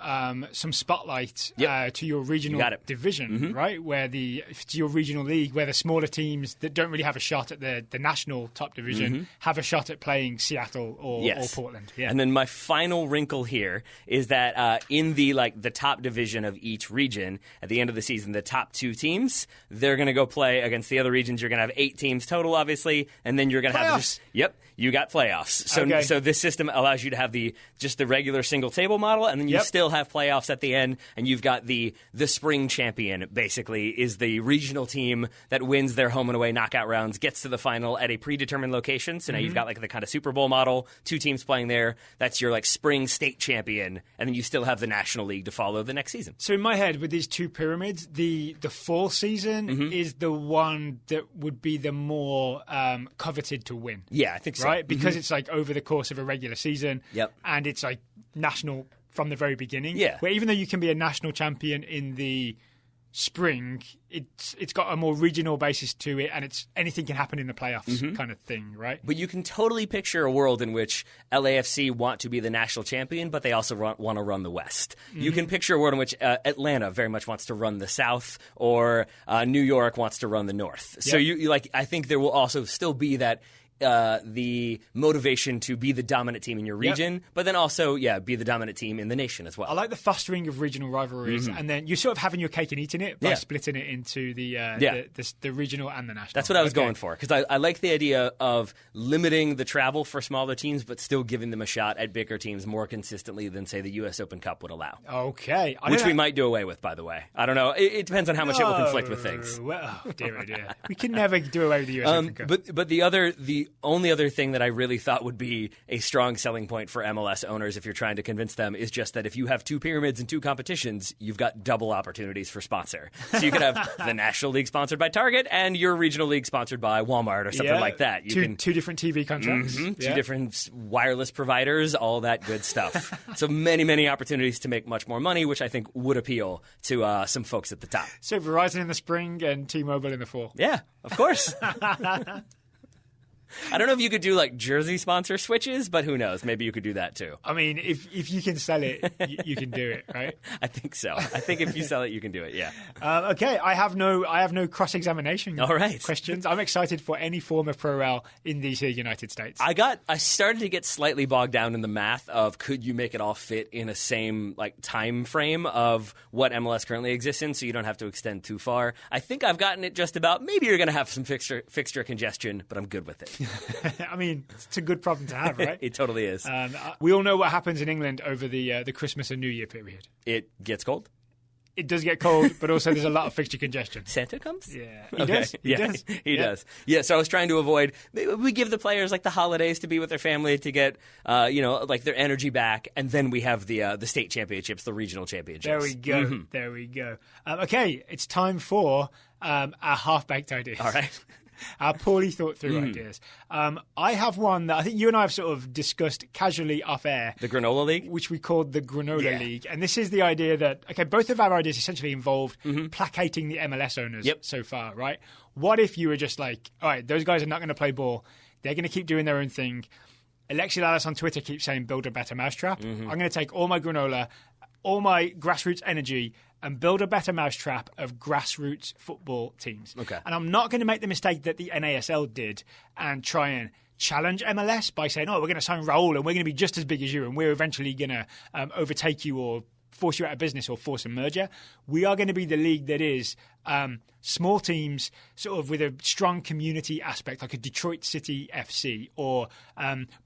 spotlight to your regional division, right? Where to your regional league, where the smaller teams that don't really have a shot at the national top division have a shot at playing Seattle or Portland. Yeah. And then my final wrinkle here is that in the top division of each region, at the end of the season, the top two teams, they're going to go play against the other regions. You're going to have 8 teams total, obviously, and then you're going to have you got playoffs. So this system allows you to have just the regular single table model, and then you still have playoffs at the end, and you've got the spring champion, basically, is the regional team that wins their home and away knockout rounds, gets to the final at a predetermined location. So now you've got like the kind of Super Bowl model, 2 teams playing there. That's your like spring state champion, and then you still have the National League to follow the next season. So in my head, with these 2 pyramids, the fall season is the one that would be the more coveted to win. Yeah, I think so. Right? Because it's like over the course of a regular season, and it's like national from the very beginning. Yeah. Where even though you can be a national champion in the spring, it's got a more regional basis to it, and it's anything can happen in the playoffs kind of thing, right? But you can totally picture a world in which LAFC want to be the national champion, but they also want to run the West. You can picture a world in which Atlanta very much wants to run the South, or New York wants to run the North. So I think there will also still be that the motivation to be the dominant team in your region, but then also, be the dominant team in the nation as well. I like the fostering of regional rivalries, and then you're sort of having your cake and eating it by splitting it into the regional and the national. That's what I was going for, because I like the idea of limiting the travel for smaller teams, but still giving them a shot at bigger teams more consistently than, say, the U.S. Open Cup would allow. Okay. Which we might do away with, by the way. I don't know. It depends on how much it will conflict with things. Well, dear. We can never do away with the U.S. Open Cup. But the only other thing that I really thought would be a strong selling point for MLS owners, if you're trying to convince them, is just that if you have 2 pyramids and 2 competitions, you've got double opportunities for sponsor. So you could have the National League sponsored by Target and your regional league sponsored by Walmart or something like that. Two different TV contracts. 2 different wireless providers, all that good stuff. So many opportunities to make much more money, which I think would appeal to some folks at the top. So Verizon in the spring and T-Mobile in the fall. Yeah, of course. I don't know if you could do like jersey sponsor switches, but who knows? Maybe you could do that too. I mean, if you can sell it, you can do it, right? I think so. I think if you sell it, you can do it. Yeah. Okay. I have no cross-examination. All right. Questions. I'm excited for any form of pro rel in these United States. I started to get slightly bogged down in the math of could you make it all fit in a same like time frame of what MLS currently exists in, so you don't have to extend too far. I think I've gotten it just about. Maybe you're going to have some fixture congestion, but I'm good with it. I mean, it's a good problem to have, right? It totally is. We all know what happens in England over the Christmas and New Year period. It gets cold. It does get cold, but also there's a lot of fixture congestion. Santa comes? Yeah. He does. He does. Yeah, so I was trying to avoid... We give the players like the holidays to be with their family to get, like their energy back, and then we have the state championships, the regional championships. There we go. There we go. Okay, it's time for our half-baked ideas. All right. Our poorly thought through ideas. I have one that I think you and I have sort of discussed casually off air. The Granola League? Which we called the Granola League. And this is the idea that, both of our ideas essentially involved placating the MLS owners so far, right? What if you were just like, all right, those guys are not going to play ball. They're going to keep doing their own thing. Alexi Lalas on Twitter keeps saying build a better mousetrap. I'm going to take all my granola, all my grassroots energy, and build a better mousetrap of grassroots football teams. Okay. And I'm not going to make the mistake that the NASL did and try and challenge MLS by saying, we're going to sign Raul and we're going to be just as big as you and we're eventually going to overtake you or force you out of business or force a merger. We are going to be the league that is small teams sort of with a strong community aspect, like a Detroit City FC or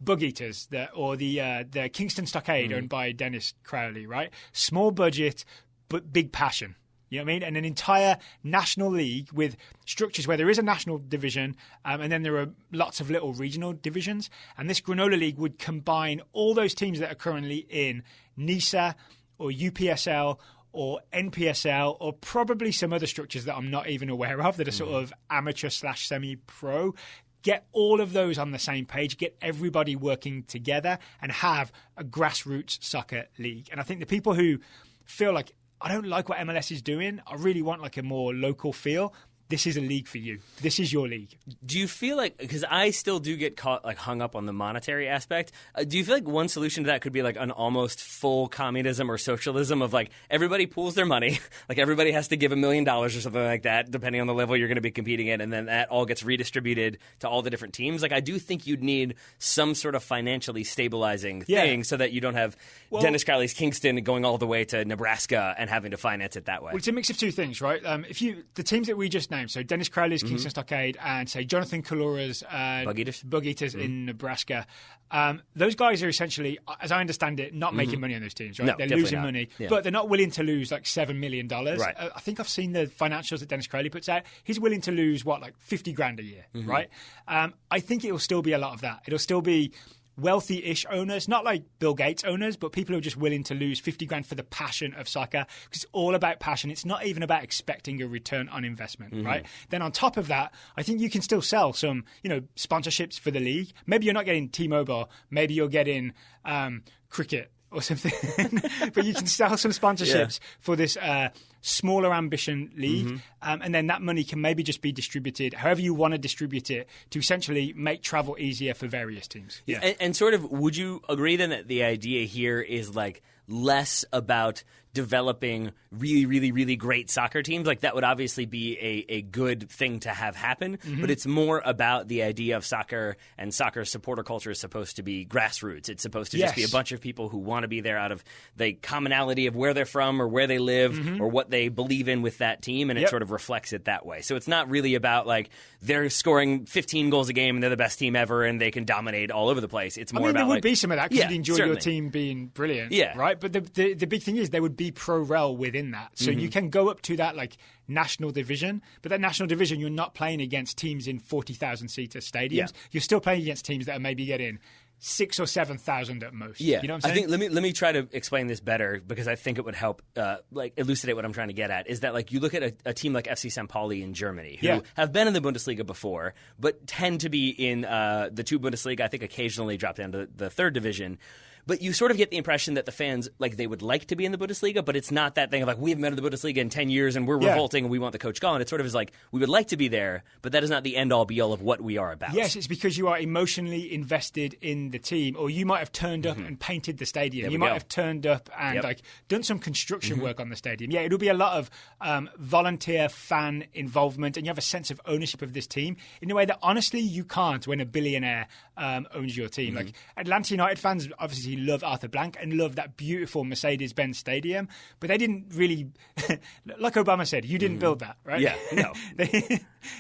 Bug Eaters or the Kingston Stockade owned by Dennis Crowley, right? Small budget, but big passion. You know what I mean? And an entire national league with structures where there is a national division and then there are lots of little regional divisions. And this Granola League would combine all those teams that are currently in NISA or UPSL or NPSL or probably some other structures that I'm not even aware of that are sort of amateur/semi-pro. Get all of those on the same page, get everybody working together and have a grassroots soccer league. And I think the people who feel like, I don't like what MLS is doing, I really want like a more local feel, this is a league for you. This is your league. Do you feel like, because I still do get caught like hung up on the monetary aspect, do you feel like one solution to that could be like an almost full communism or socialism of like everybody pools their money, like everybody has to give $1 million or something like that, depending on the level you're going to be competing at, and then that all gets redistributed to all the different teams? Like I do think you'd need some sort of financially stabilizing thing so that you don't have Dennis Crowley's Kingston going all the way to Nebraska and having to finance it that way. Well, it's a mix of two things, right? The teams that we just named, so Dennis Crowley's Kingston Stockade and say Jonathan Kalura's Bug Eaters in Nebraska. Those guys are essentially, as I understand it, not making money on those teams, right? No, they're losing not. money, Yeah. but they're not willing to lose like $7 million. Right. I think I've seen the financials that Dennis Crowley puts out. He's willing to lose, like $50,000 a year, right? I think it will still be a lot of that. It'll still be wealthy-ish owners, not like Bill Gates owners, but people who are just willing to lose $50,000 for the passion of soccer, because it's all about passion. It's not even about expecting a return on investment, right? Then on top of that, I think you can still sell some, sponsorships for the league. Maybe you're not getting T-Mobile, maybe you're getting cricket or something, but you can sell some sponsorships for this smaller ambition league, and then that money can maybe just be distributed however you want to distribute it to essentially make travel easier for various teams. Yeah, and sort of, would you agree then that the idea here is like less about developing really, really, really great soccer teams? Like that would obviously be a good thing to have happen, but it's more about the idea of soccer, and soccer supporter culture is supposed to be grassroots. It's supposed to just be a bunch of people who want to be there out of the commonality of where they're from or where they live or what they believe in with that team, and it sort of reflects it that way. So it's not really about like they're scoring 15 goals a game and they're the best team ever and they can dominate all over the place. It's more about there would like, be some of that because you'd enjoy certainly. your team being brilliant, Yeah. right? But the big thing is there would be pro-rel within that. So you can go up to that like national division, but that national division, you're not playing against teams in 40,000-seater stadiums. Yeah. You're still playing against teams that are maybe getting 6,000 or 7,000 at most. Yeah, you know what I'm saying? I think let me try to explain this better because I think it would help like elucidate what I'm trying to get at. Is that like you look at a team like FC St. Pauli in Germany who have been in the Bundesliga before, but tend to be in the two Bundesliga. I think occasionally drop down to the third division. But you sort of get the impression that the fans, like, they would like to be in the Bundesliga, but it's not that thing of, like, we haven't been in the Bundesliga in 10 years and we're revolting and we want the coach gone. It sort of is like, we would like to be there, but that is not the end-all, be-all of what we are about. Yes, it's because you are emotionally invested in the team, or you might have turned up and painted the stadium. You might have turned up and, like, done some construction work on the stadium. Yeah, it'll be a lot of volunteer fan involvement, and you have a sense of ownership of this team in a way that, honestly, you can't when a billionaire owns your team. Like, Atlanta United fans obviously love Arthur Blank and love that beautiful Mercedes-Benz stadium, but they didn't really, like Obama said, you didn't build that, right? Yeah, no.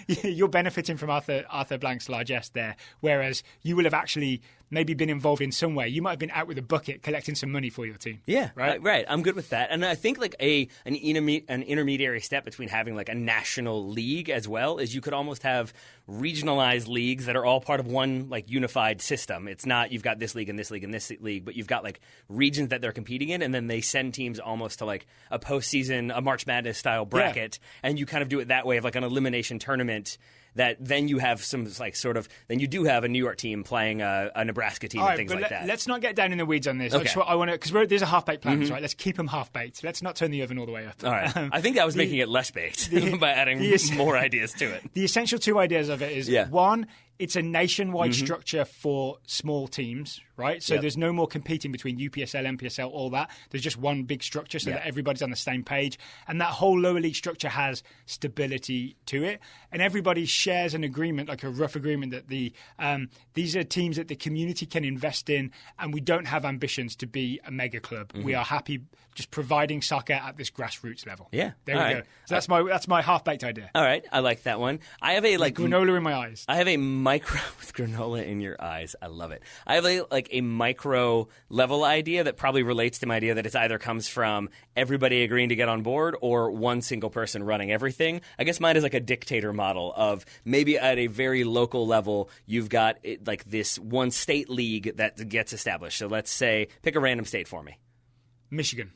You're benefiting from Arthur Blank's largesse there, whereas you will have actually maybe been involved in some way. You might have been out with a bucket collecting some money for your team. Yeah, right. I'm good with that. And I think like an intermediary step between having like a national league as well is you could almost have regionalized leagues that are all part of one like unified system. It's not you've got this league and this league and this league, but you've got like regions that they're competing in, and then they send teams almost to like a postseason, a March Madness style bracket, and you kind of do it that way of like an elimination tournament. That then you have some like sort of then you do have a New York team playing a Nebraska team and things like that. Let's not get down in the weeds on this. Okay. I want to because there's a half-baked plan, right? Let's keep them half-baked. Let's not turn the oven all the way up. All right. I think I was making it less baked by adding more ideas to it. The essential two ideas of it is one, it's a nationwide structure for small teams, right? So there's no more competing between UPSL, MPSL, all that. There's just one big structure so that everybody's on the same page. And that whole lower league structure has stability to it. And everybody shares an agreement, like a rough agreement, that these are teams that the community can invest in, and we don't have ambitions to be a mega club. We are happy just providing soccer at this grassroots level. Yeah. There we go. So that's my half-baked idea. All right. I like that one. I have a granola in my eyes. I have a micro with granola in your eyes. I love it. I have a micro level idea that probably relates to my idea that it either comes from everybody agreeing to get on board or one single person running everything. I guess mine is like a dictator model of maybe at a very local level, you've got like this one state league that gets established. So let's say, pick a random state for me. Michigan.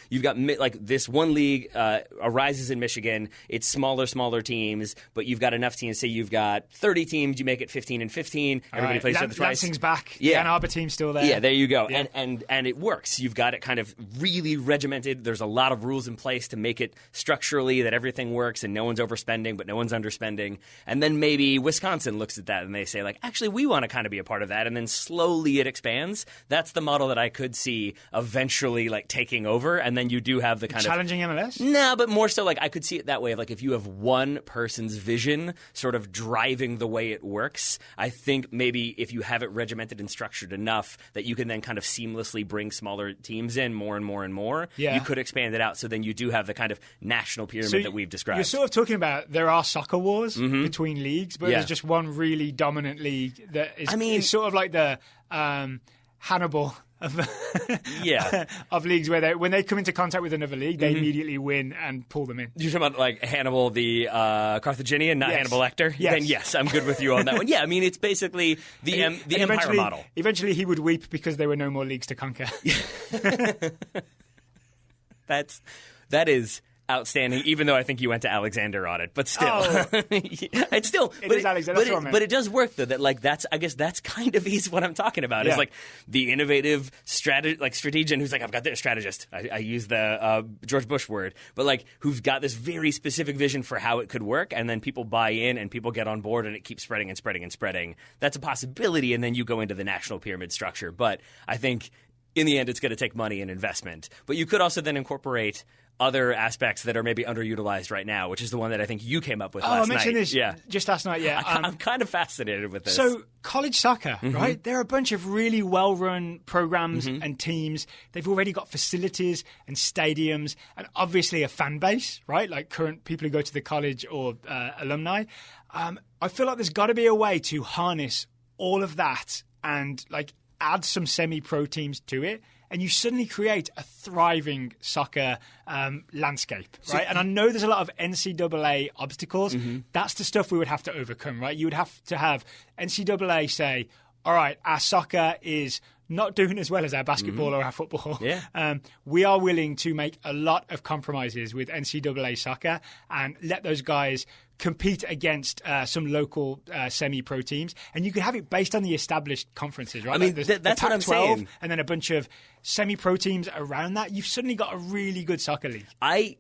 You've got like this one league arises in Michigan. It's smaller teams, but you've got enough teams. Say you've got 30 teams, you make it 15 and 15. Everybody plays at the twice. Lansing's back. Yeah. The Ann Arbor team's still there. Yeah, there you go. Yeah. And it works. You've got it kind of really regimented. There's a lot of rules in place to make it structurally that everything works and no one's overspending, but no one's underspending. And then maybe Wisconsin looks at that and they say, like, actually, we want to kind of be a part of that. And then slowly it expands. That's the model that I could see eventually like taking over, and then you do have the kind challenging MLS? No, but more so like I could see it that way of like if you have one person's vision sort of driving the way it works, I think maybe if you have it regimented and structured enough that you can then kind of seamlessly bring smaller teams in more and more, you could expand it out so then you do have the kind of national pyramid that we've described. You're sort of talking about there are soccer wars between leagues, but there's just one really dominant league that is sort of like the Hannibal of leagues where when they come into contact with another league, they immediately win and pull them in. You're talking about like Hannibal the Carthaginian, not Hannibal Lecter? Yes. Then yes, I'm good with you on that one. Yeah, I mean, it's basically the empire model. Eventually he would weep because there were no more leagues to conquer. That is outstanding, even though I think you went to Alexander on it, but still, it's still. It is Alexander, but it does work though. That like I guess that's kind of what I'm talking about. Is like the innovative strategian who's like, I've got this strategist. I use the George Bush word, but like who's got this very specific vision for how it could work, and then people buy in and people get on board, and it keeps spreading and spreading and spreading. That's a possibility, and then you go into the national pyramid structure. But I think in the end, it's going to take money and investment. But you could also then incorporate other aspects that are maybe underutilized right now, which is the one that I think you came up with last night. I mentioned this just last night, I'm kind of fascinated with this. So college soccer, right? There are a bunch of really well-run programs and teams. They've already got facilities and stadiums and obviously a fan base, right? Like current people who go to the college or alumni. I feel like there's got to be a way to harness all of that and like add some semi-pro teams to it, and you suddenly create a thriving soccer landscape, right? And I know there's a lot of NCAA obstacles. That's the stuff we would have to overcome, right? You would have to have NCAA say, all right, our soccer is not doing as well as our basketball or our football. We are willing to make a lot of compromises with NCAA soccer and let those guys compete against some local semi-pro teams. And you could have it based on the established conferences, right? I mean, that's what I'm saying. And then a bunch of semi-pro teams around that. You've suddenly got a really good soccer league.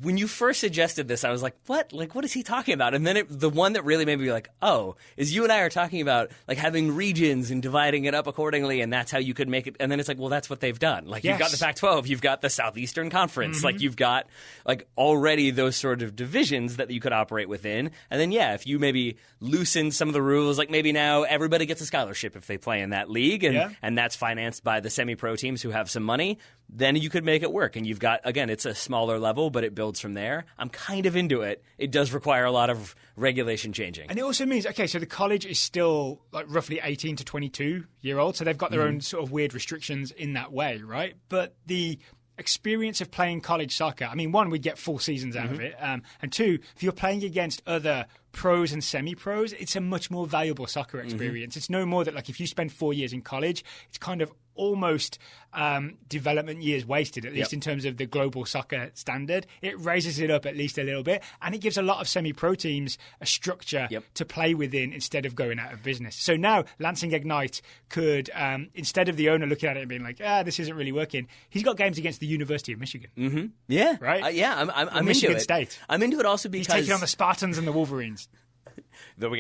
When you first suggested this, I was like, what? Like, what is he talking about? And then the one that really made me be like, oh, is you and I are talking about like having regions and dividing it up accordingly, and that's how you could make it. And then it's like, well, that's what they've done. Like, you've got the Pac-12, you've got the Southeastern Conference, like you've got like already those sort of divisions that you could operate within. And then, if you maybe loosen some of the rules, like maybe now everybody gets a scholarship if they play in that league, and that's financed by the semi-pro teams who have some money, then you could make it work. And you've got, again, it's a smaller level, but it builds from there. I'm kind of into it. It does require a lot of regulation changing. And it also means, okay, so the college is still like roughly 18 to 22-year-old, so they've got their own sort of weird restrictions in that way, right? But the experience of playing college soccer, I mean, one, we get full seasons out of it, and two, if you're playing against other pros and semi-pros, it's a much more valuable soccer experience. It's no more that like if you spend 4 years in college, it's kind of almost development years wasted, at least in terms of the global soccer standard. It raises it up at least a little bit, and it gives a lot of semi-pro teams a structure to play within instead of going out of business. So now Lansing Ignite could, instead of the owner looking at it and being like, this isn't really working, he's got games against the University of Michigan. Yeah. Right? I'm into Michigan it. State. I'm into it also because he's taking on the Spartans and the Wolverines.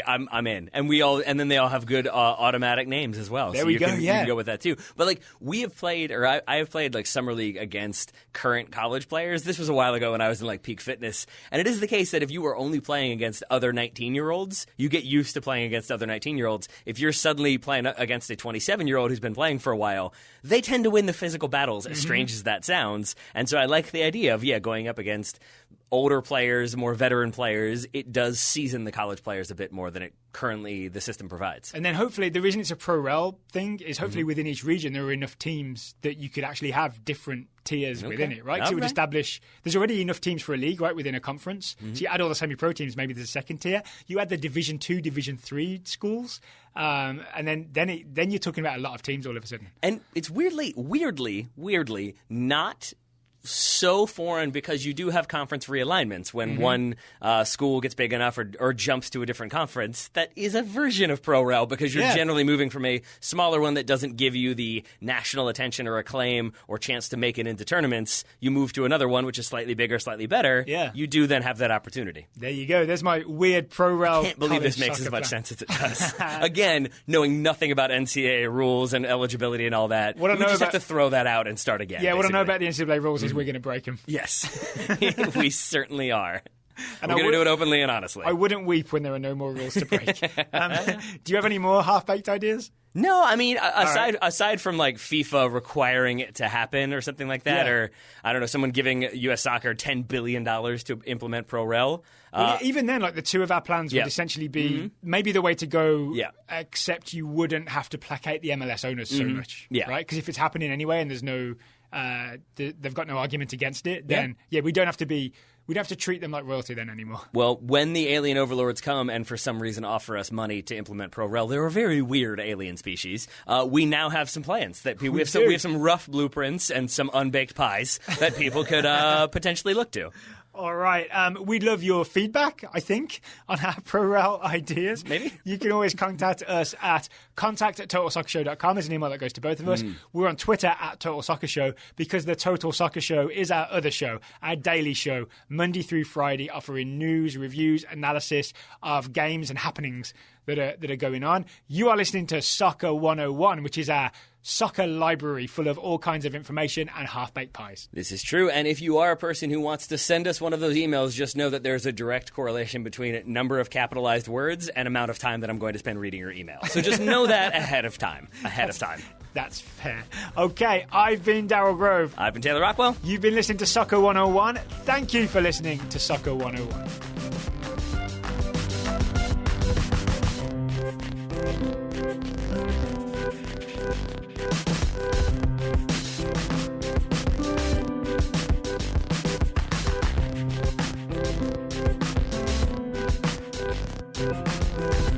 I'm in. And then they all have good automatic names as well. There we go. You can go with that too. But like we have played, or I have played like Summer League against current college players. This was a while ago when I was in like peak fitness. And it is the case that if you were only playing against other 19-year-olds, you get used to playing against other 19-year-olds. If you're suddenly playing against a 27-year-old who's been playing for a while, they tend to win the physical battles, as strange as that sounds. And so I like the idea of, going up against older players, more veteran players. It does season the college players a bit more than it currently the system provides. And then hopefully the reason it's a pro-rel thing is hopefully within each region there are enough teams that you could actually have different tiers within it, right? So it would establish, there's already enough teams for a league, right, within a conference. So you add all the semi-pro teams, maybe there's a second tier. You add the Division 2, Division 3 schools, and then you're talking about a lot of teams all of a sudden. And it's weirdly not so foreign because you do have conference realignments when one school gets big enough or jumps to a different conference. That is a version of pro-rel because you're generally moving from a smaller one that doesn't give you the national attention or acclaim or chance to make it into tournaments. You move to another one which is slightly bigger, slightly better. Yeah. You do then have that opportunity. There you go. There's my weird pro-rel. I can't believe this makes as much sense as it does. Again, knowing nothing about NCAA rules and eligibility and all that, we just have to throw that out and start again. Yeah, what I know about the NCAA rules is we're going to break them. Yes, we certainly are. And we're going to do it openly and honestly. I wouldn't weep when there are no more rules to break. Do you have any more half-baked ideas? No, I mean, aside from like FIFA requiring it to happen or something like that, or I don't know, someone giving U.S. Soccer $10 billion to implement pro-rel. Well, even then, like the two of our plans would essentially be maybe the way to go, except you wouldn't have to placate the MLS owners so much, right? Because if it's happening anyway and there's no, they've got no argument against it, then we don't have to treat them like royalty then anymore. Well, when the alien overlords come and for some reason offer us money to implement pro-rel, they're a very weird alien species. We now have some plans that we have some rough blueprints and some unbaked pies that people could potentially look to. All right. We'd love your feedback, I think, on our pro-rel ideas. Maybe. You can always contact us at contact@totalsoccershow.com. There's an email that goes to both of us. We're on Twitter at Total Soccer Show because the Total Soccer Show is our other show, our daily show, Monday through Friday, offering news, reviews, analysis of games and happenings that are going on. You are listening to Soccer 101, which is our soccer library full of all kinds of information and half-baked pies. This is true, and if you are a person who wants to send us one of those emails, just know that there's a direct correlation between number of capitalized words and amount of time that I'm going to spend reading your email. So just know that ahead of time. That's fair. Okay, I've been Darryl Grove. I've been Taylor Rockwell. You've been listening to Soccer 101. Thank you for listening to Soccer 101. Thank you.